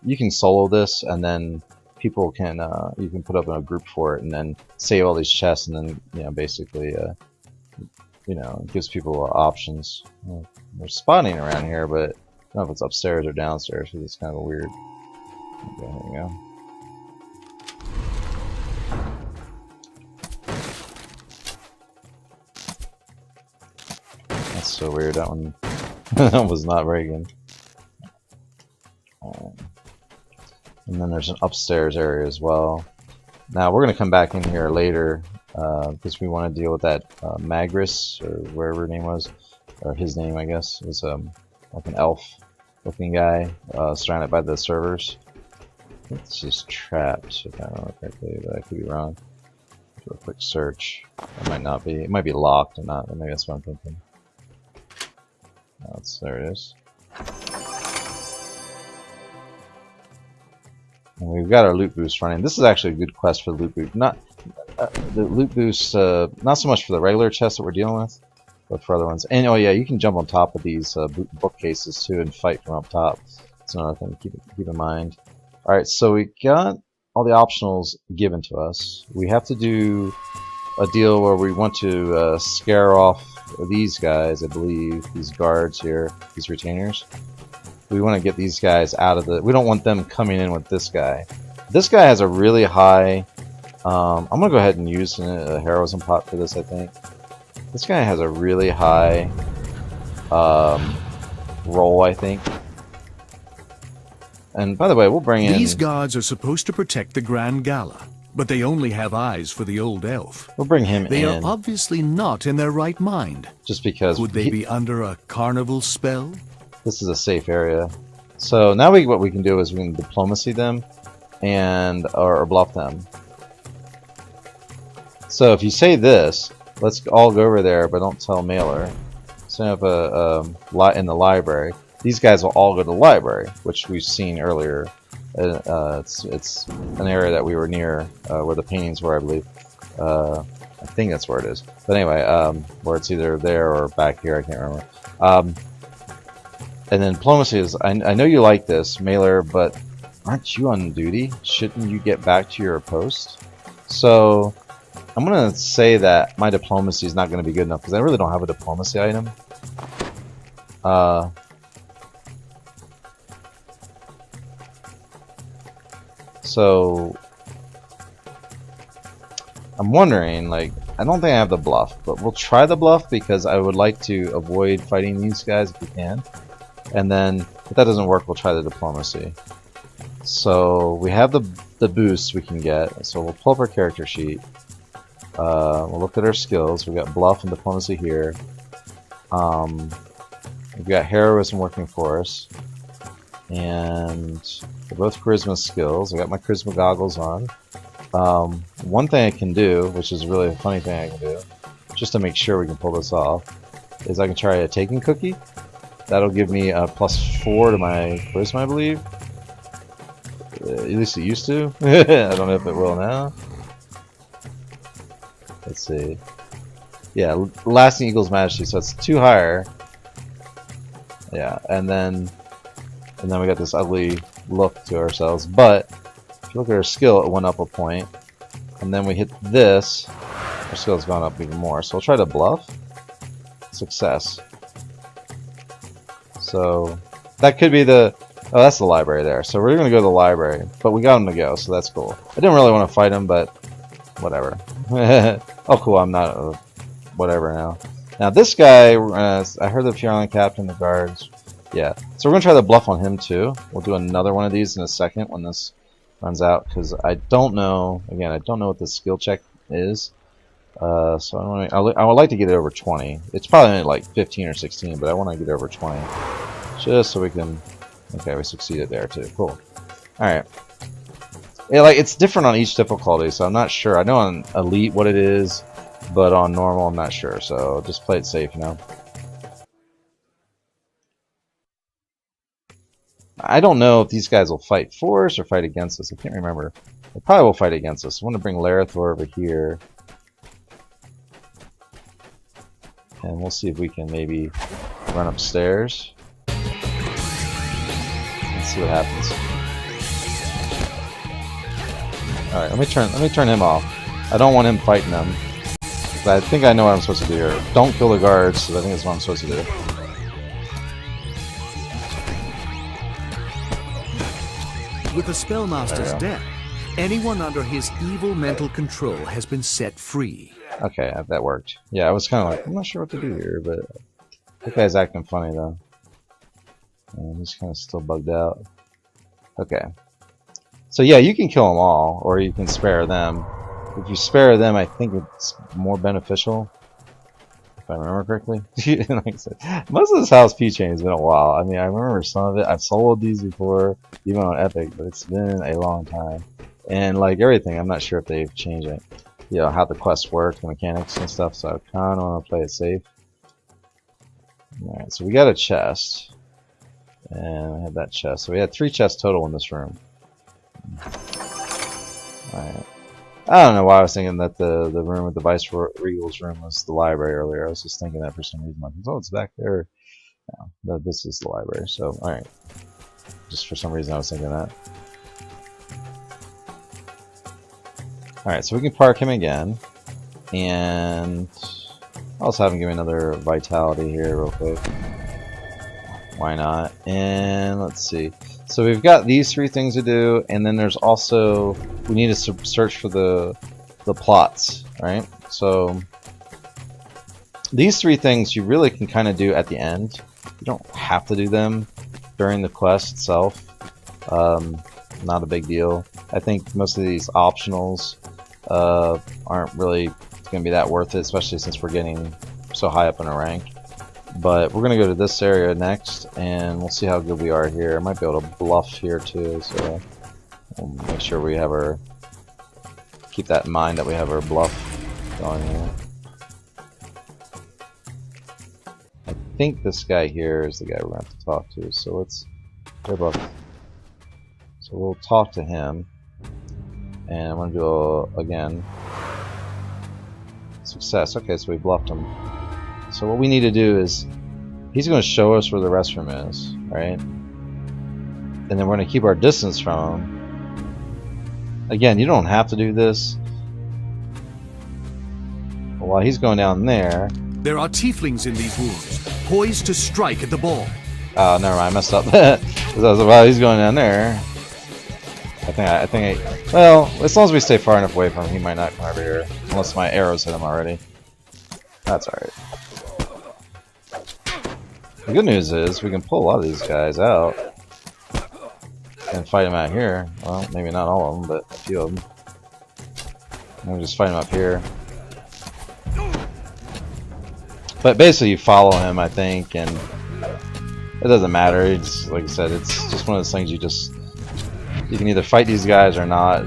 you can solo this and then people can you can put up in a group for it and then save all these chests and then basically it gives people options. They're spawning around here, but I don't know if it's upstairs or downstairs because it's kind of weird. Okay, here we go. That's so weird. That one that was not very good. And then there's an upstairs area as well. Now we're going to come back in here later because we want to deal with that Magris or wherever her name was, or his name I guess. It was like an elf-looking guy surrounded by the servers. I think this is trapped if I remember correctly, but I could be wrong. Do a quick search. It might not be. It might be locked or not. Maybe that's what I'm thinking. There it is. And we've got our loot boost running. This is actually a good quest for the loot boost. Not the loot boost, not so much for the regular chests that we're dealing with, but for other ones. And oh yeah, you can jump on top of these bookcases too and fight from up top. That's another thing to keep in mind. All right, so we got all the optionals given to us. We have to do a deal where we want to scare off these guys, I believe, these guards here, these retainers. We want to get these guys out of the... We don't want them coming in with this guy. This guy has a really high... I'm going to go ahead and use a heroism pot for this, I think. This guy has a really high roll, I think. And by the way, we'll bring in... These guards are supposed to protect the Grand Gala, but they only have eyes for the old elf. We'll bring him They in. are obviously not in their right mind. Just because... Would they be under a carnival spell? This is a safe area. So now what we can do is we can diplomacy them and or bluff them. So if you say this, let's all go over there, but don't tell Mailer. Set up in the library. These guys will all go to the library, which we've seen earlier. It's an area that we were near where the paintings were, I believe. I think that's where it is. But anyway, where it's either there or back here, I can't remember. And then diplomacy is, I know you like this, Mailer, but aren't you on duty? Shouldn't you get back to your post? So I'm going to say that my diplomacy is not going to be good enough because I really don't have a diplomacy item. So I'm wondering, like, I don't think I have the bluff, but we'll try the bluff because I would like to avoid fighting these guys if we can. And then, if that doesn't work, we'll try the diplomacy. So, we have the boosts we can get. So, we'll pull up our character sheet. We'll look at our skills. We've got bluff and diplomacy here. We've got heroism working for us. And they're both charisma skills. I got my charisma goggles on. One thing I can do, which is really a funny thing I can do, just to make sure we can pull this off, is I can try a taking cookie. That'll give me a +4 to my charisma, I believe. At least it used to. I don't know if it will now. Let's see. Yeah, lasting equals majesty, so it's 2 higher. Yeah, and then we got this ugly look to ourselves. But if you look at our skill, it went up a point. And then we hit this, our skill's gone up even more. So we'll try to bluff. Success. So that could be the... Oh, that's the library there. So we're going to go to the library. But we got him to go, so that's cool. I didn't really want to fight him, but whatever. Oh, cool, I'm not... whatever now. Now this guy, I heard the Phiarlan captain, the guards. Yeah. So we're going to try the bluff on him too. We'll do another one of these in a second when this runs out. Because I don't know... Again, I don't know what the skill check is. So I would like to get it over 20. It's probably only like 15 or 16, but I want to get it over 20. Just so we can... Okay, we succeeded there too. Cool. Alright. Yeah, like, it's different on each difficulty, so I'm not sure. I know on Elite what it is, but on Normal I'm not sure. So just play it safe, you know? I don't know if these guys will fight for us or fight against us. I can't remember. They probably will fight against us. I want to bring Larethor over here. And we'll see if we can maybe run upstairs. Let's see what happens. Alright, let me turn him off. I don't want him fighting them. But I think I know what I'm supposed to do here. Don't kill the guards, because I think that's what I'm supposed to do. With the Spellmaster's death, anyone under his evil mental control has been set free. Okay, that worked. Yeah, I was kind of like, I'm not sure what to do here, but that guy's acting funny though. And he's kind of still bugged out. Okay. So yeah, you can kill them all, or you can spare them. If you spare them, I think it's more beneficial. If I remember correctly. Like I said, most of this House P chain has been a while. I mean, I remember some of it. I've sold these before, even on Epic, but it's been a long time. And like everything, I'm not sure if they've changed it. You know, how the quests work, the mechanics and stuff, so I kind of want to play it safe. Alright, so we got a chest. And I had that chest. So we had 3 chests total in this room. Alright. I don't know why I was thinking that the room with the Vice Regal's room was the library earlier. I was just thinking that for some reason. Like, oh, it's back there. No, this is the library. So, alright. Just for some reason I was thinking that. Alright, so we can park him again. And... I'll also have him give me another vitality here real quick. Why not? And let's see. So we've got these 3 things to do, and then there's also, we need to search for the plots, right? So these 3 things you really can kind of do at the end. You don't have to do them during the quest itself. Not a big deal. I think most of these optionals aren't really going to be that worth it, especially since we're getting so high up in a rank. But we're going to go to this area next, and we'll see how good we are here. I might be able to bluff here too, so we'll make sure we have our, keep that in mind that we have our bluff going here. I think this guy here is the guy we're going to have to talk to, so let's go bluff. So we'll talk to him, and I'm going to do again. Success. Okay, so we bluffed him. So what we need to do is, he's going to show us where the restroom is, right? And then we're going to keep our distance from him. Again, you don't have to do this. But while he's going down there... There are tieflings in these rooms, poised to strike at the ball. Oh, never mind, I messed up. While he's going down there... I think well, as long as we stay far enough away from him, he might not come over here. Unless my arrows hit him already. That's alright. The good news is, we can pull a lot of these guys out. And fight them out here. Well, maybe not all of them, but a few of them. And we just fight them up here. But basically you follow him, I think, and... it doesn't matter, it's, like I said, it's just one of those things you just... You can either fight these guys or not.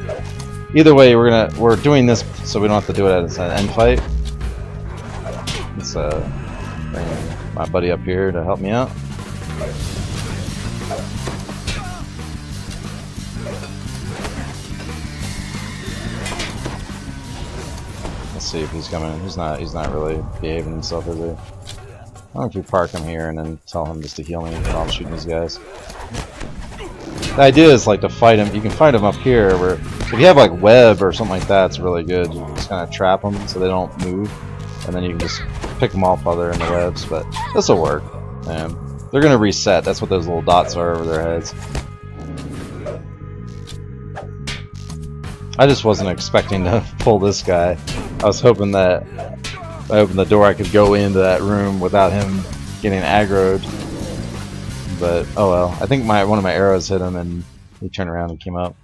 Either way, we're doing this so we don't have to do it as an end fight. Let's bring my buddy up here to help me out. Let's see if he's coming. He's not really behaving himself, is he? I don't know if we park him here and then tell him just to heal me while I'm shooting these guys. The idea is like to fight him. You can fight him up here, where if you have like web or something like that, it's really good. You can just kind of trap them so they don't move, and then you can just pick them off while they're in the webs. But this will work. They're gonna reset. That's what those little dots are over their heads. I just wasn't expecting to pull this guy. I was hoping that if I opened the door, I could go into that room without him getting aggroed. But oh well, I think one of my arrows hit him and he turned around and came up.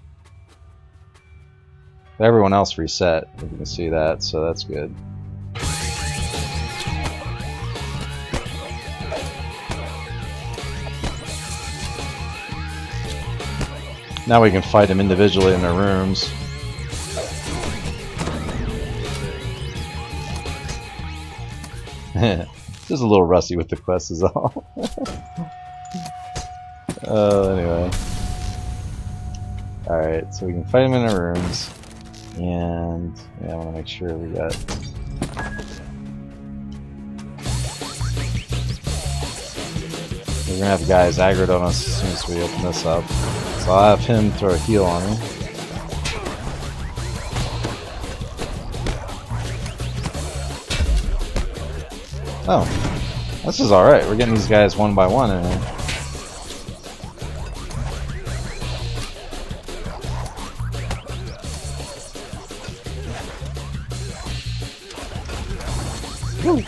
Everyone else reset, if you can see that, so that's good. Now we can fight them individually in their rooms. Just a little rusty with the quest is all. Anyway. Alright, so we can fight them in our rooms. And yeah, I want to make sure we got... We're gonna have guys aggroed on us as soon as we open this up. So I'll have him throw a heal on me. Oh, this is alright. We're getting these guys one by one in here. Woo.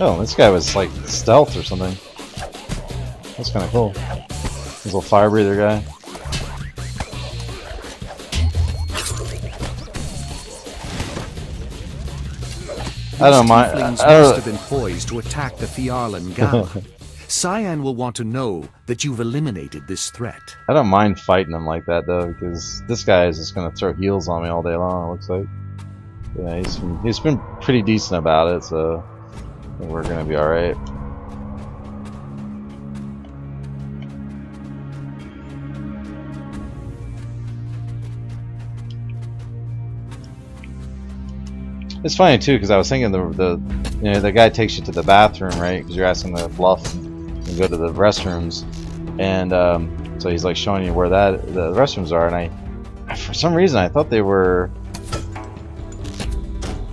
Oh, this guy was like stealth or something. That's kind of cool. This little fire breather guy. I don't mind. Must have been poised to attack the Phiarlan Gala. Cyan will want to know that you've eliminated this threat. I don't mind fighting him like that though, because this guy is just going to throw heals on me all day long. It looks like. Yeah, he's been pretty decent about it, so I think we're going to be all right. It's funny too, because I was thinking the guy takes you to the bathroom, right? Because you're asking to bluff and go to the restrooms, and so he's like showing you where the restrooms are, and I for some reason I thought they were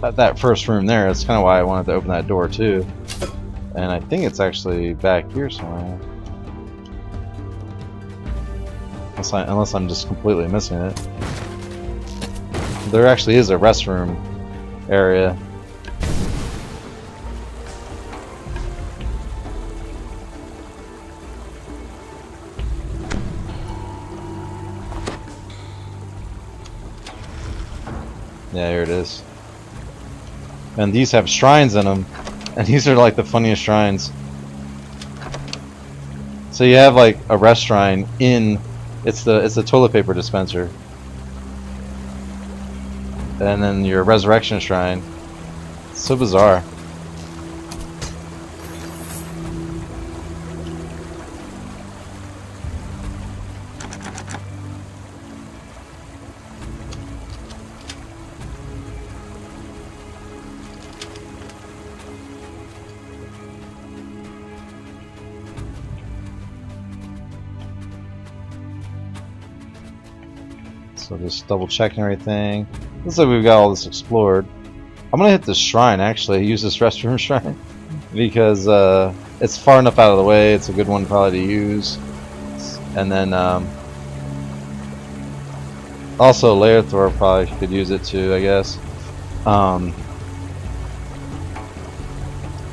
at that first room there. That's kind of why I wanted to open that door too, and I think it's actually back here somewhere. Unless I'm just completely missing it. There actually is a restroom area. Yeah, here it is. And these have shrines in them, and these are like the funniest shrines. So you have like a rest shrine in. It's the toilet paper dispenser, and then your resurrection shrine. It's so bizarre. So just double checking everything. Looks like we've got all this explored. I'm gonna hit this shrine actually, use this restroom shrine because it's far enough out of the way. It's a good one probably to use. And then also thwart probably could use it too, I guess.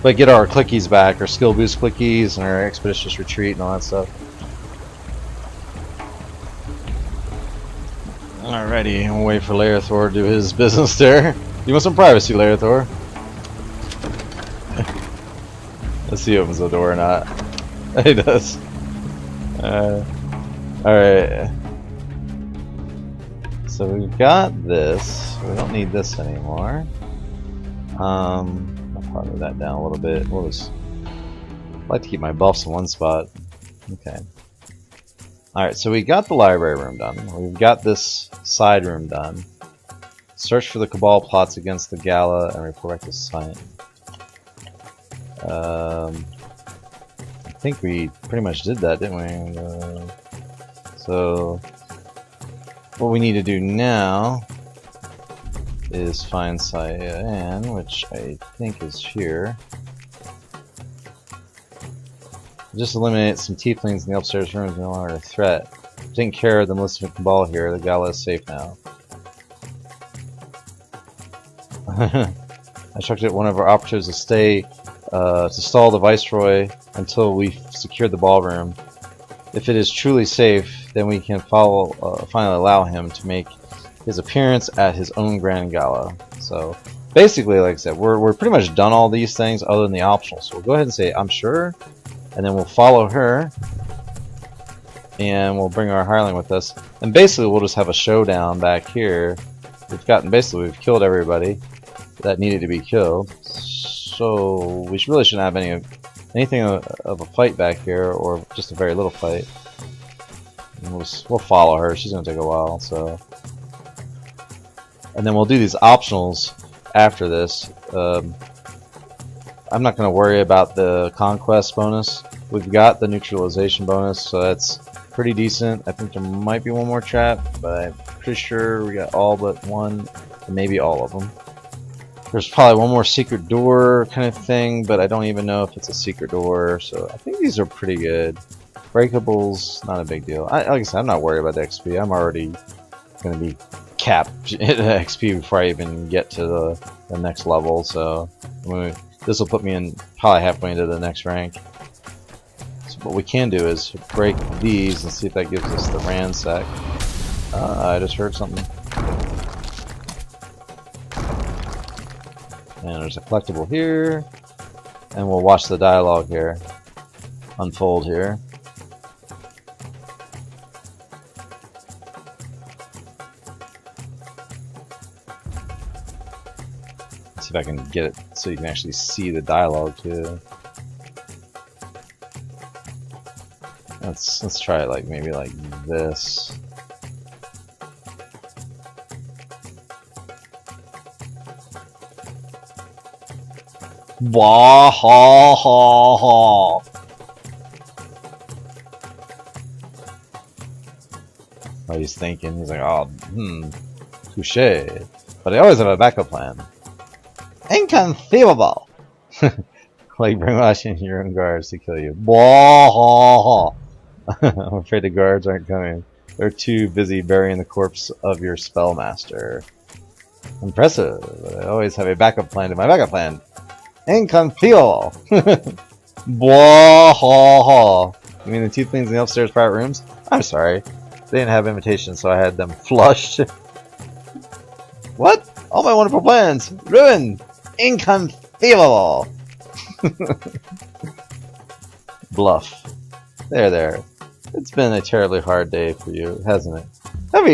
But get our clickies back, our skill boost clickies and our expeditious retreat and all that stuff. Alrighty, we'll wait for thwart to do his business there. You want some privacy, thwart? Let's see if he opens the door or not. He does. Alright. So we've got this. We don't need this anymore. I'll probably move that down a little bit. We'll just... I like to keep my buffs in one spot. Okay. Alright, so we got the library room done. We've got this side room done. Search for the Cabal plots against the Gala and report back to Cyan. I think we pretty much did that, didn't we? So what we need to do now is find Cyan, which I think is here. Just eliminate some tieflings in the upstairs rooms, no longer a threat. Taking care of the Maleficent Cabal here, the Gala is safe now. I instructed one of our operatives to stay to stall the Viceroy until we've secured the ballroom. If it is truly safe, then we can finally allow him to make his appearance at his own grand gala. So basically, like I said, we're pretty much done all these things other than the optional. So we'll go ahead and say I'm sure, and then we'll follow her, and we'll bring our hireling with us. And basically, we'll just have a showdown back here. We've we've killed everybody that needed to be killed. So we really shouldn't have anything of a fight back here, or just a very little fight. And we'll follow her. She's gonna take a while. So, and then we'll do these optionals after this. I'm not gonna worry about the conquest bonus. We've got the neutralization bonus, so that's pretty decent. I think there might be one more trap, but I'm pretty sure we got all but one, and maybe all of them. There's probably one more secret door kind of thing, but I don't even know if it's a secret door, so I think these are pretty good. Breakables, not a big deal. Like I said, I'm not worried about the XP. I'm already going to be capped at XP before I even get to the next level, so this will put me in probably halfway into the next rank. So what we can do is break these and see if that gives us the ransack. I just heard something. And there's a collectible here, and we'll watch the dialogue here unfold here. Let's see if I can get it so you can actually see the dialogue too. Let's try it like maybe like this. Wah ha ha ha. what he's thinking. He's like, oh, touche. But I always have a backup plan. Inconceivable! Like brainwashing your own guards to kill you. I'm afraid the guards aren't coming. They're too busy burying the corpse of your spellmaster. Impressive. I always have a backup plan to my backup plan. Inconceivable! You mean the two things in the upstairs private rooms? I'm sorry. They didn't have invitations, so I had them flushed. What? All my wonderful plans! Ruined! Inconceivable! Bluff. There. It's been a terribly hard day for you, hasn't it? Have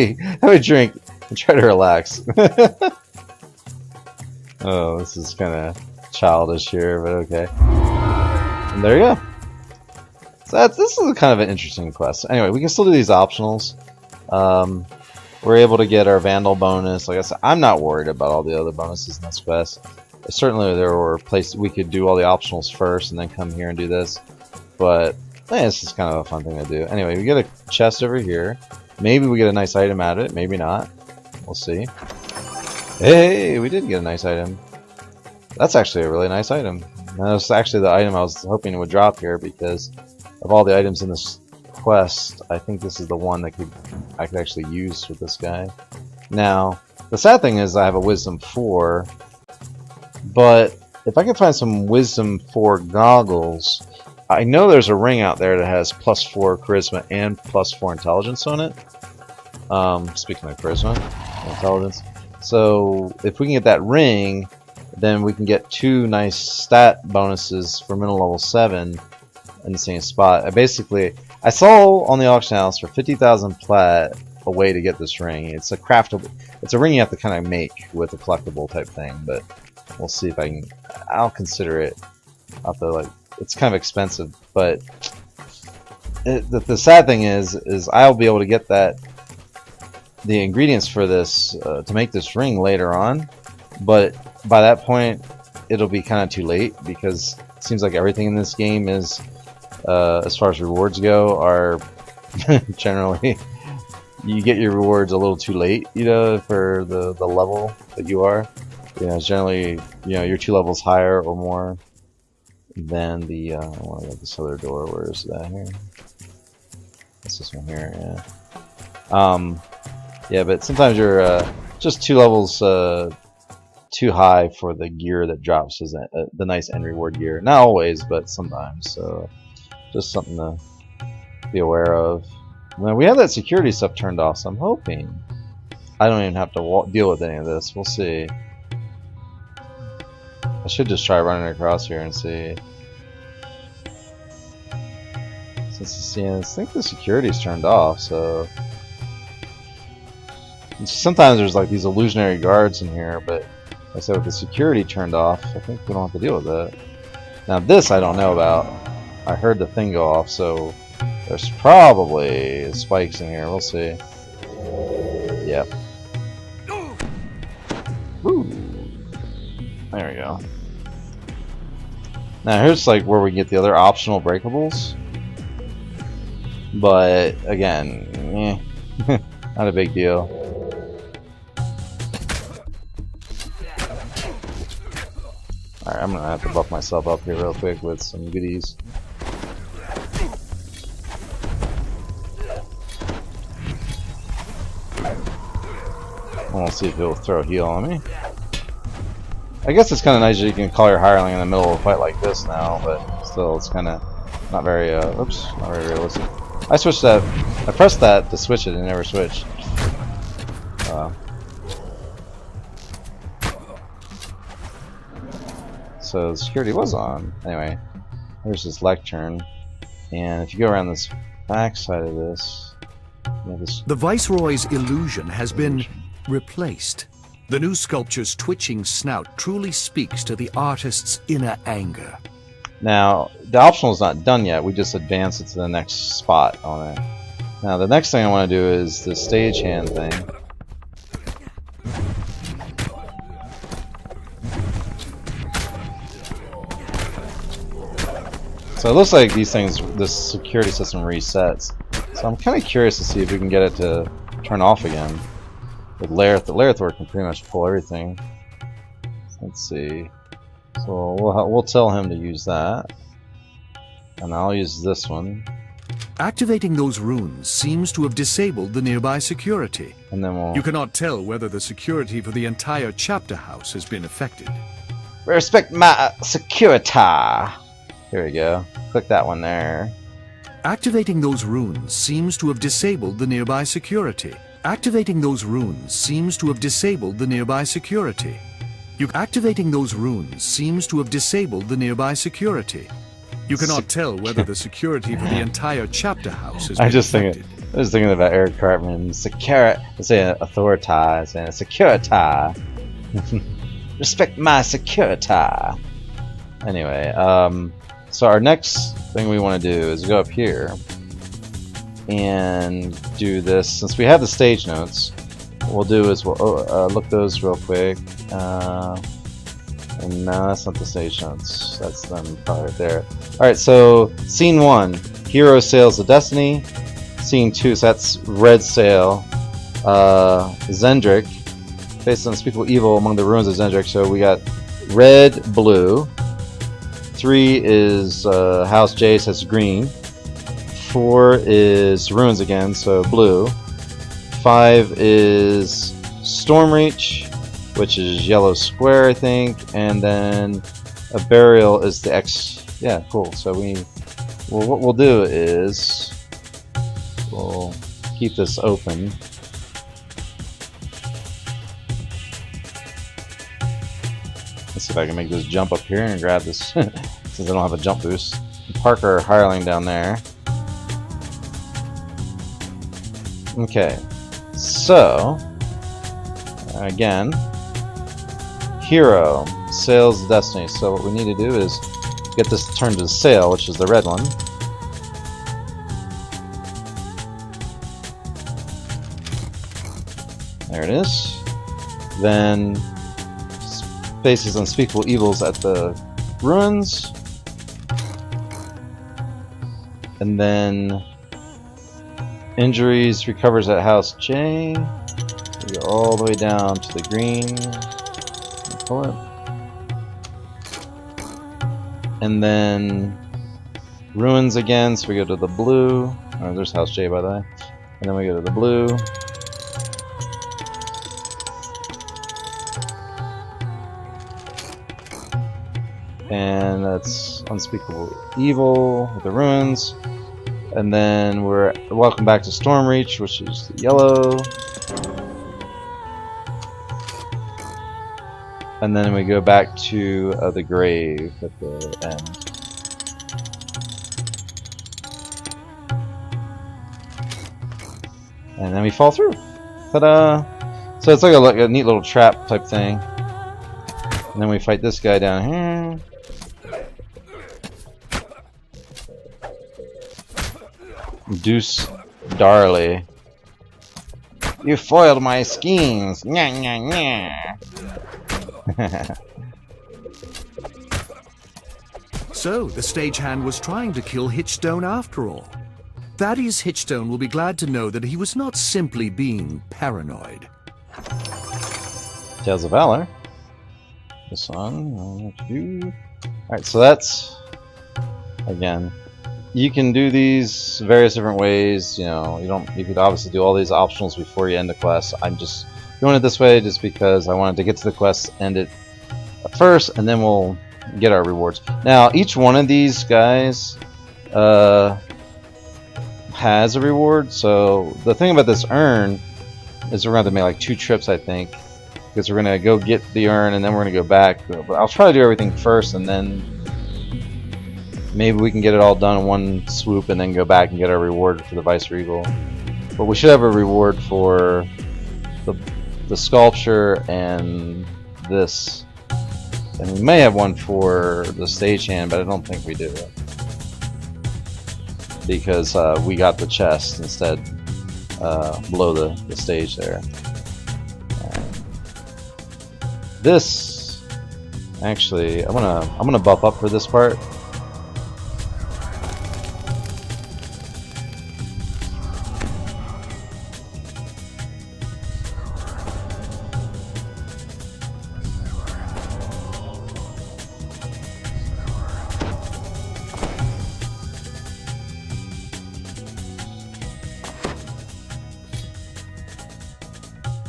a drink and try to relax. Oh, this is kind of childish here, but okay. And there you go. So this is kind of an interesting quest. Anyway, we can still do these optionals. We're able to get our Vandal bonus. Like I said, I'm not worried about all the other bonuses in this quest. Certainly there were places we could do all the optionals first and then come here and do this. But this is kind of a fun thing to do. Anyway, we get a chest over here. Maybe we get a nice item out of it. Maybe not. We'll see. Hey, we did get a nice item. That's actually a really nice item. That's actually the item I was hoping it would drop here because of all the items in this quest, I think this is the one that I could actually use with this guy. Now, the sad thing is I have a Wisdom 4, but if I can find some Wisdom 4 goggles, I know there's a ring out there that has +4 Charisma and +4 Intelligence on it. Speaking of Charisma, Intelligence. So, if we can get that ring, then we can get 2 nice stat bonuses for middle level 7 in the same spot. I saw on the auction house for 50,000 plat a way to get this ring. It's a craftable. It's a ring you have to kind of make with a collectible type thing, but we'll see if I can. I'll consider it. It's kind of expensive, but the sad thing is I'll be able to get the ingredients for this to make this ring later on, but by that point it'll be kind of too late because it seems like everything in this game is, as far as rewards go, are generally you get your rewards a little too late, for the level that you are. It's generally, you're 2 levels higher or more than the, I want to get this other door. Where is that here? That's this one here, yeah. Yeah, but sometimes you're just 2 levels too high for the gear that drops as the nice end reward gear. Not always, but sometimes. So just something to be aware of. Now we have that security stuff turned off, so I'm hoping I don't even have to deal with any of this. We'll see. I should just try running across here and see. I think the security's turned off, so sometimes there's like these illusionary guards in here, but like I said, with the security turned off, I think we don't have to deal with that. Now this I don't know about. I heard the thing go off, so there's probably spikes in here. We'll see. Yep. Woo. There we go. Now here's like where we get the other optional breakables. But again, not a big deal. Alright, I'm gonna have to buff myself up here real quick with some goodies. We'll see if he'll throw a heal on me. I guess it's kind of nice that you can call your hireling in the middle of a fight like this now, but still, it's kind of not very, oops, not very realistic. I switched that. I pressed that to switch it and it never switched. So the security was on. Anyway, there's this lectern, and if you go around this back side of this, the Viceroy's illusion has been replaced. The new sculpture's twitching snout truly speaks to the artist's inner anger. Now, the optional is not done yet. We just advance it to the next spot on it. Now, the next thing I want to do is the stagehand thing. So it looks like these things, this security system resets. So I'm kind of curious to see if we can get it to turn off again. With Lareth, the Lareth can pretty much pull everything. Let's see. So we'll tell him to use that, and I'll use this one. Activating those runes seems to have disabled the nearby security. And then You cannot tell whether the security for the entire chapter house has been affected. Respect my security. Here we go. Click that one there. Activating those runes seems to have disabled the nearby security. Activating those runes seems to have disabled the nearby security. Activating those runes seems to have disabled the nearby security. You cannot tell whether the security for the entire chapter house has been affected. I was thinking about Eric Cartman. Saying authority, saying security. Respect my security. Anyway, so our next thing we want to do is go up here and do this. Since we have the stage notes, what we'll do is we'll look those real quick. And no, that's not the stage notes. That's them probably right there. Alright, so scene 1, Hero Sails of Destiny. Scene 2, so that's Red Sail. Zendrick. Faced unspeakable evil among the ruins of Zendrick. So we got red, blue. 3 is House Jace, that's green. 4 is ruins again, so blue. 5 is Stormreach, which is yellow square, I think, and then a burial is the X. Yeah, cool. So what we'll do is we'll keep this open. Let's see if I can make this jump up here and grab this since I don't have a jump boost. Park our hireling down there. Okay, so again. Hero, Sails of Destiny. So what we need to do is get this turned to sail, which is the red one. There it is. Then faces unspeakable evils at the ruins. And then injuries recovers at House J. We go all the way down to the green. Pull it. And then ruins again, so we go to the blue. Oh, there's House J, by the way. And then we go to the blue. And that's unspeakable evil with the ruins. And then we're welcome back to Stormreach, which is the yellow. And then we go back to the grave at the end. And then we fall through. Ta-da! So it's like a neat little trap type thing. And then we fight this guy down here. Deuce Darley. You foiled my schemes! Nya nya nya! So, the stagehand was trying to kill Hitchstone after all. Thaddeus Hitchstone will be glad to know that he was not simply being paranoid. Tales of Valor. This one. Alright, so that's... Again, you can do these various different ways. You know, you could obviously do all these optionals before you end the quest. I'm just doing it this way just because I wanted to get to the quest, end it first, and then we'll get our rewards. Now, each one of these guys has a reward. So the thing about this urn is we're going to have to make like 2 trips, I think, because we're going to go get the urn and then we're going to go back. But I'll try to do everything first, and then maybe we can get it all done in one swoop and then go back and get our reward for the Vice Regal. But we should have a reward for the sculpture and this, and we may have one for the stagehand, but I don't think we do, because we got the chest instead below the stage there. This actually, I'm gonna buff up for this part.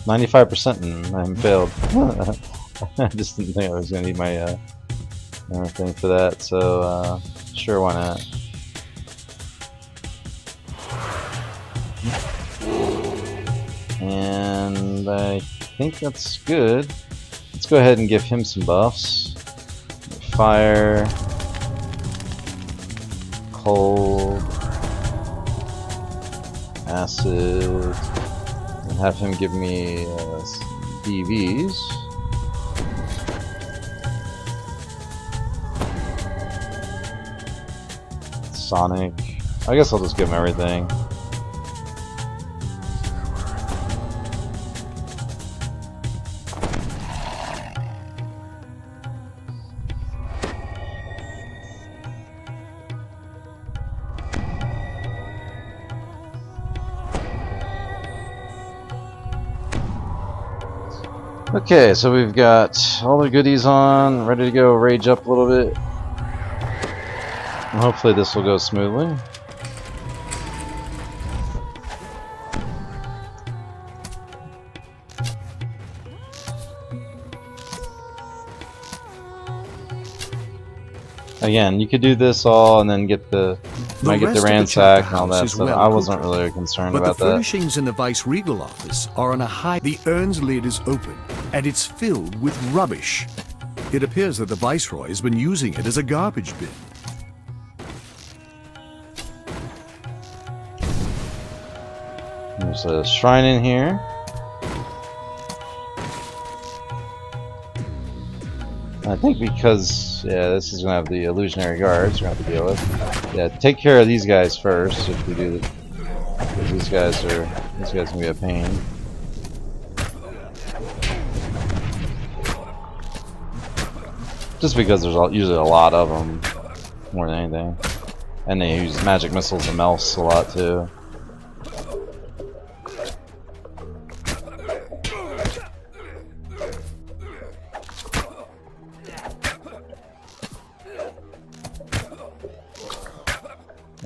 95% and I failed. I just didn't think I was going to need my thing for that, so sure, why not? And I think that's good. Let's go ahead and give him some buffs. Fire, cold, acid, and have him give me DVs. Sonic. I guess I'll just give him everything. Okay, so we've got all the goodies on, ready to go rage up a little bit. And hopefully this will go smoothly. Again, you could do this all and then get the ransack and all that stuff. I wasn't really concerned about that. But the furnishings in the Vice-Regal office are on a high. The urn's lid is open, and it's filled with rubbish. It appears that the Viceroy has been using it as a garbage bin. There's a shrine in here. I think because, yeah, this is going to have the illusionary guards we're going to have to deal with. Yeah, take care of these guys first if we do this. These guys going to be a pain. Just because there's usually a lot of them, more than anything. And they use magic missiles and melts a lot too.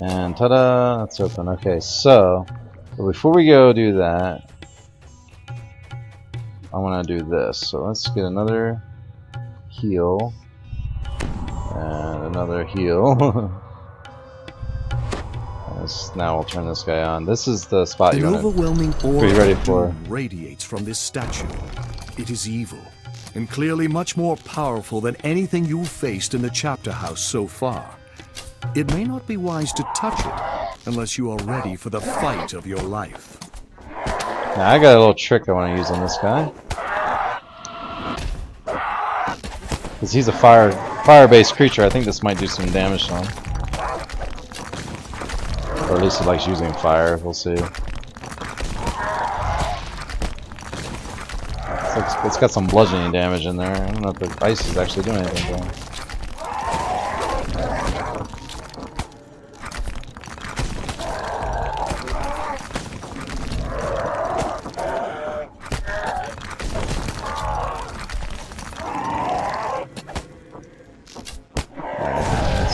And ta-da! That's open. Okay, so before we go do that, I want to do this. So let's get another heal and another heal. Now we'll turn this guy on. This is the spot you want to be ready for. Radiates from this statue. It is evil, and clearly much more powerful than anything you've faced in the chapter house so far. It may not be wise to touch it unless you are ready for the fight of your life. Now I got a little trick I want to use on this guy. Because he's a fire-based creature, I think this might do some damage to him. Or at least he likes using fire, we'll see. It's got some bludgeoning damage in there. I don't know if the ice is actually doing anything to him.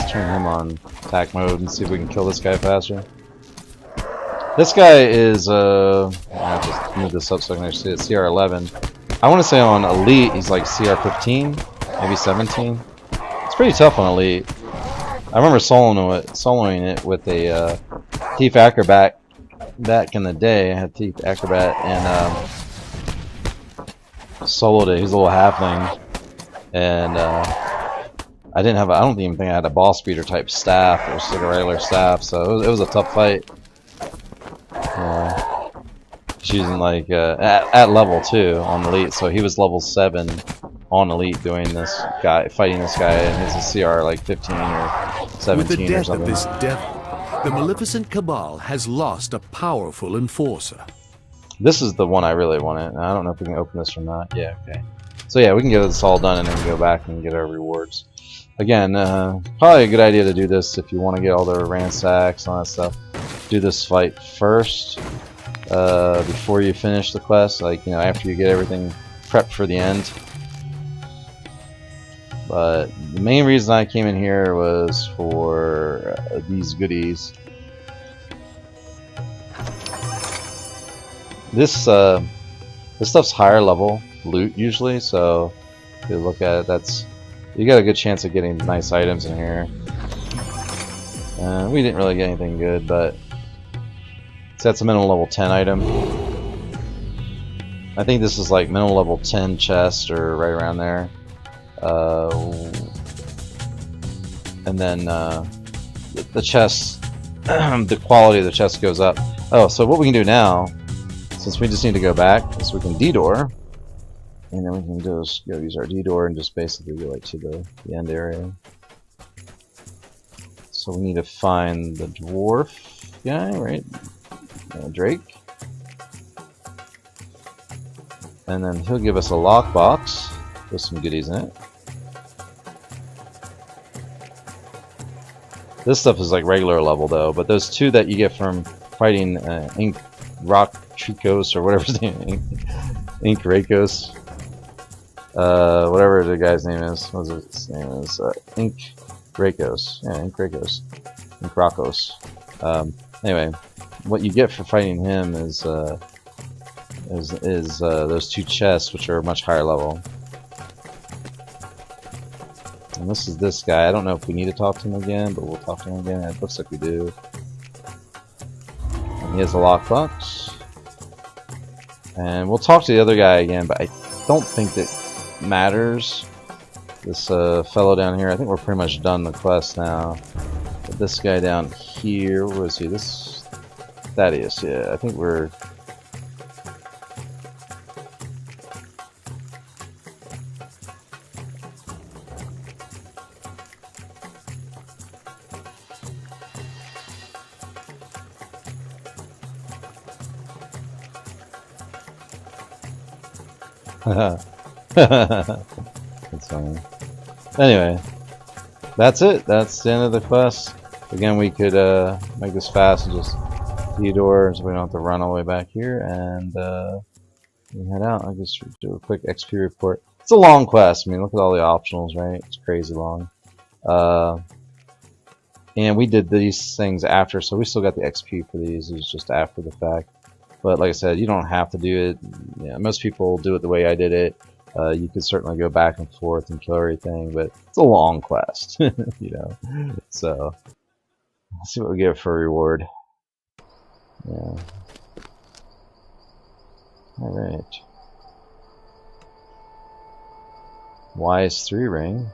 Turn him on attack mode and see if we can kill this guy faster. This guy is I'll just move this up so I can actually see it. CR11. I want to say on Elite he's like CR15, maybe 17. It's pretty tough on Elite. I remember soloing it with a Thief Acrobat back in the day. I had Thief Acrobat and soloed it. He's a little halfling, and I don't even think I had a boss beater type staff. It was just like a regular staff, so it was a tough fight. She's using like at level 2 on Elite, so he was level 7 on Elite fighting this guy, and he's a CR like 15 or 17 With the death or something. of this devil, the Maleficent Cabal has lost a powerful enforcer. This is the one I really wanted. I don't know if we can open this or not. Yeah, okay. So yeah, we can get this all done and then go back and get our rewards. Again, probably a good idea to do this if you want to get all the ransacks and all that stuff. Do this fight first before you finish the quest, like, you know, after you get everything prepped for the end. But the main reason I came in here was for these goodies. This, This stuff's higher level loot usually, so if you look at it, you got a good chance of getting nice items in here. We didn't really get anything good, but that's a minimum level 10 item. I think this is like minimum level 10 chest or right around there. And then the chest, the quality of the chest goes up. Oh, so what we can do now, since we just need to go back, is we can D-door, and then we can just go use our D-door and just basically go like to the end area. So we need to find the dwarf guy, right? Drake. And then he'll give us a lockbox with some goodies in it. This stuff is like regular level though, but those two that you get from fighting Ink Rock Tricos or whatever his name, Ink Rakos, whatever the guy's name is. What's his name is? Ink Rakos. Yeah, Ink Rakos. Ink Rakos. Anyway, what you get for fighting him is those two chests, which are much higher level. And this is this guy. I don't know if we need to talk to him again, but we'll talk to him again. It looks like we do. And he has a lockbox. And we'll talk to the other guy again, but I don't think that matters. This fellow down here, I think we're pretty much done the quest now. But this guy down here, where is he? This Thaddeus, yeah. I think we're... That's funny. Anyway, that's it. That's the end of the quest. Again, we could make this fast and just D-door so we don't have to run all the way back here, and we head out. I'll just do a quick XP report. It's a long quest. I mean, look at all the optionals, right? It's crazy long. And we did these things after, so we still got the XP for these. It was just after the fact. But like I said, you don't have to do it. Yeah, most people do it the way I did it. You could certainly go back and forth and kill everything, but it's a long quest, you know. So let's see what we get for a reward. Yeah. All right. Wise 3 ring.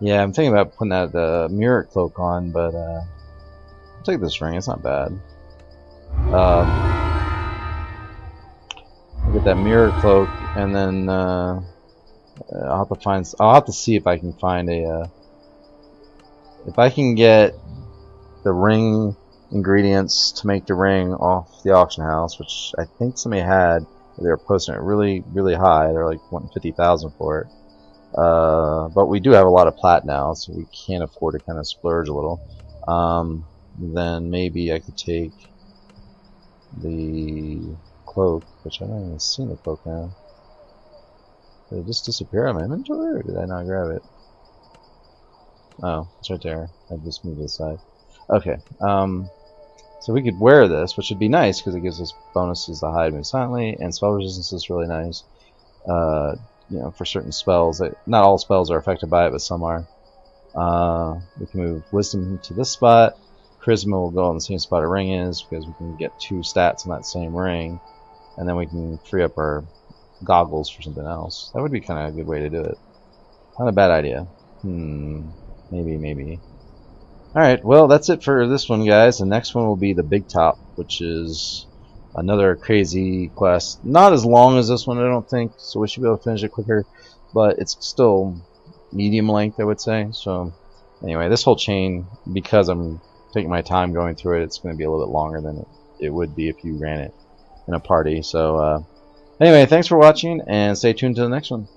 Yeah, I'm thinking about putting that mirror cloak on, but I'll take this ring. It's not bad. I'll get that mirror cloak, and then I'll have to see if I can find a if I can get the ring ingredients to make the ring off the auction house, which I think somebody had. They were posting it really, really high. They're like wanting 50,000 for it. But we do have a lot of plat now, so we can't afford to kind of splurge a little. Then maybe I could take the cloak, which I haven't even seen the cloak now. Did it just disappear on my inventory, or did I not grab it? Oh, it's right there. I just moved to the side. Okay. So we could wear this, which would be nice because it gives us bonuses to hide, move silently, and spell resistance is really nice. You know, for certain spells, not all spells are affected by it, but some are. We can move Wisdom to this spot. Charisma will go on the same spot a ring is, because we can get 2 stats on that same ring, and then we can free up our goggles for something else. That would be kind of a good way to do it. Not a bad idea. Maybe. Alright, well, that's it for this one, guys. The next one will be the Big Top, which is another crazy quest. Not as long as this one, I don't think, so we should be able to finish it quicker, but it's still medium length, I would say. So anyway, this whole chain, because I'm taking my time going through it, it's going to be a little bit longer than it would be if you ran it in a party. So anyway, thanks for watching, and stay tuned to the next one.